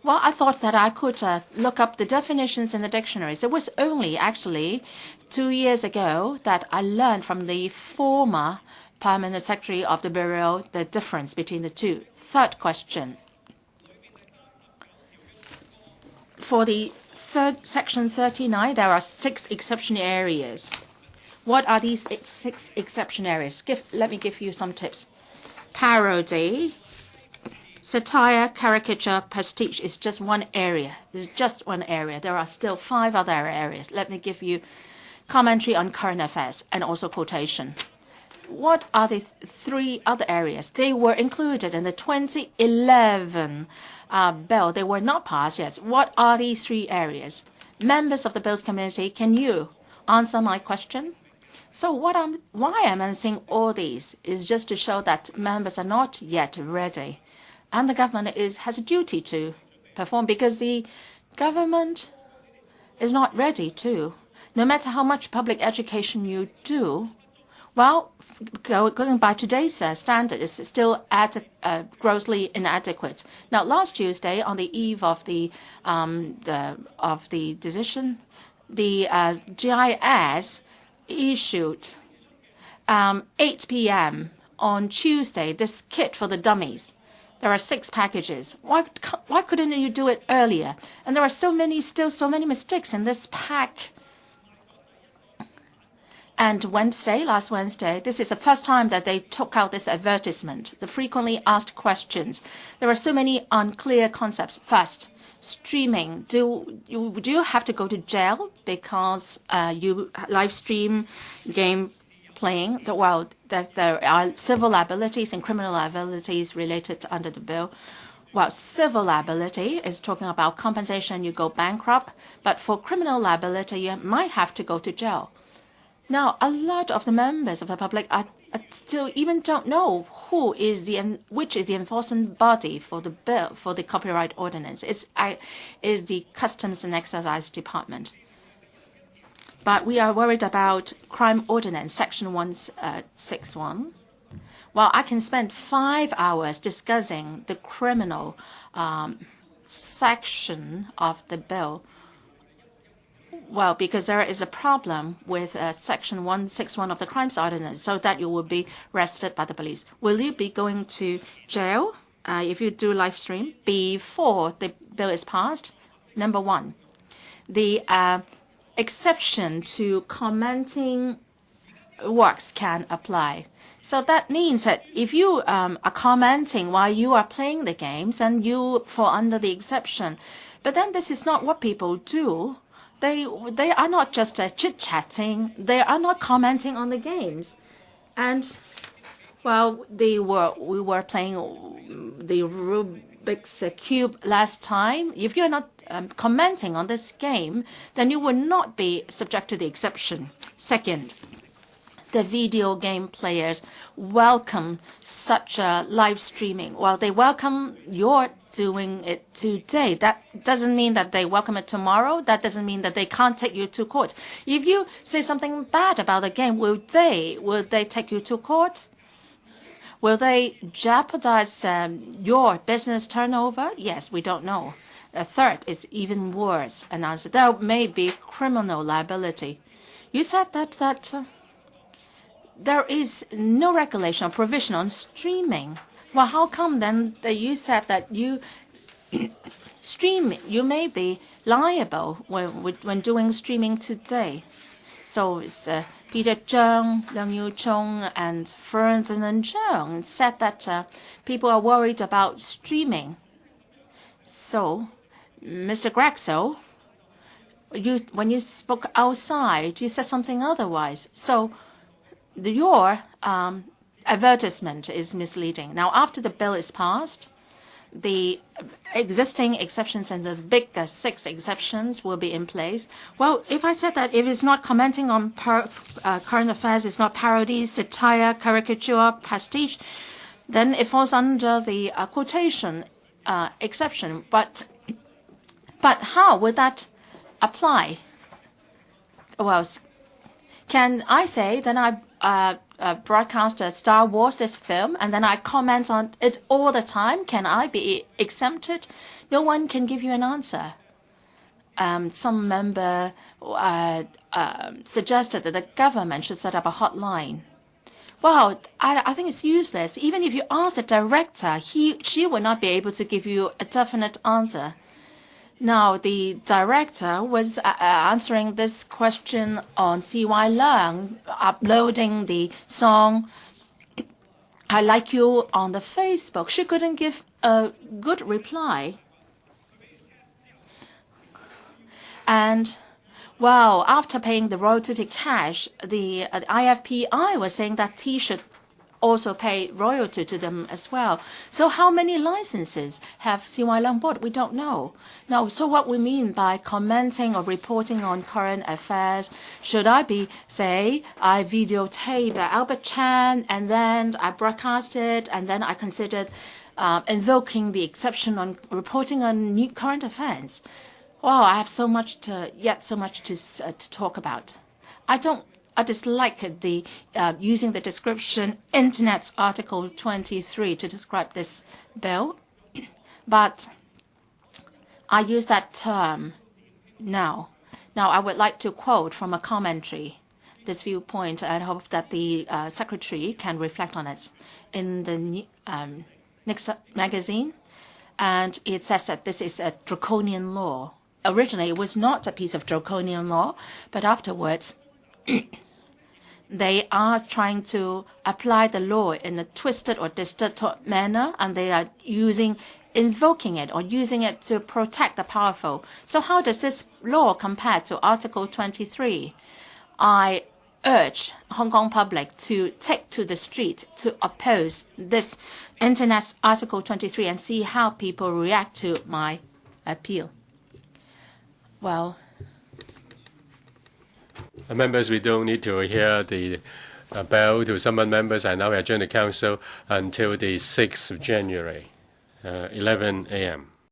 Well, I thought that I could look up the definitions in the dictionaries. It was only actually 2 years ago that I learned from the former Permanent Secretary of the Bureau the difference between the 2. Third question. For the Section 39, there are 6 exception areas. What are these 6 exception areas? Let me give you some tips. Parody, satire, caricature, pastiche is just one area. It's just one area. There are still 5 other areas. Let me give you commentary on current affairs and also quotation. What are the 3 other areas? They were included in the 2011 bill. They were not passed yet. What are these 3 areas? Members of the Bills Committee, can you answer my question? So why I'm saying all these is just to show that members are not yet ready. And the government has a duty to perform because the government is not ready to. No matter how much public education you do, well, going by today's standard, it's still grossly inadequate. Now, last Tuesday, on the eve of the decision, the GIS issued 8 p.m. on Tuesday this kit for the dummies. There are 6 packages. Why couldn't you do it earlier? And there are still so many mistakes in this pack. And last Wednesday, this is the first time that they took out this advertisement, the frequently asked questions. There are so many unclear concepts. First, streaming. Do you have to go to jail because you live stream game playing? Well, there are civil liabilities and criminal liabilities related under the bill. Well, civil liability is talking about compensation, you go bankrupt. But for criminal liability, you might have to go to jail. Now, a lot of the members of the public are still even don't know which is the enforcement body for the bill, for the copyright ordinance. It's the Customs and Excise Department. But we are worried about crime ordinance, section 161. Well, I can spend 5 hours discussing the criminal section of the bill. Well, because there is a problem with Section 161 of the Crimes Ordinance, so that you will be arrested by the police. Will you be going to jail if you do live stream before the bill is passed? Number 1, the exception to commenting works can apply. So that means that if you are commenting while you are playing the games, and you fall under the exception. But then this is not what people do. They are not just chit-chatting. They are not commenting on the games. And, well, we were playing the Rubik's Cube last time. If you're not commenting on this game, then you will not be subject to the exception. Second, the video game players welcome such a live streaming. Well, they welcome your doing it today. That doesn't mean that they welcome it tomorrow. That doesn't mean that they can't take you to court. If you say something bad about the game, will they take you to court? Will they jeopardize your business turnover? Yes, we don't know. A third is even worse. An answer. There may be criminal liability. You said that there is no regulation or provision on streaming. Well, how come then that you said that you may be liable when doing streaming today? So it's Pt6, Leung Yu-chung, and Ferdinand Zheng said that people are worried about streaming. So, Mr. Grexel, when you spoke outside, you said something otherwise. So, your advertisement is misleading. Now, after the bill is passed, the existing exceptions and the big 6 exceptions will be in place. Well, if I said that if it's not commenting on current affairs, it's not parody, satire, caricature, pastiche, then it falls under the quotation exception. But how would that apply? Well, can I say then I broadcast Star Wars, this film, and then I comment on it all the time? Can I be exempted? No one can give you an answer. Some member suggested that the government should set up a hotline. Well, I think it's useless. Even if you ask the director, she will not be able to give you a definite answer. Now, the director was answering this question on C.Y. Leung, uploading the song I Like You on the Facebook. She couldn't give a good reply. And, well, after paying the royalty cash, the IFPI was saying that he should also pay royalty to them as well. So how many licenses have C.Y. Leung bought? We don't know. Now, so what we mean by commenting or reporting on current affairs, should I I videotape Albert Chan, and then I broadcast it, and then I considered invoking the exception on reporting on new current affairs? Well, I have so much to talk about. I dislike the using the description Internet's Article 23 to describe this bill, but I use that term now. Now, I would like to quote from a commentary. this viewpoint and hope that the Secretary can reflect on it. In the next magazine, and it says that this is a draconian law. Originally, it was not a piece of draconian law, but afterwards, they are trying to apply the law in a twisted or distorted manner, and they are invoking it or using it to protect the powerful. So how does this law compare to Article 23? I urge Hong Kong public to take to the street to oppose this Internet's Article 23 and see how people react to my appeal. Well, members, we don't need to hear the bell to summon members. I now adjourn the council until the 6th of January, 11 a.m.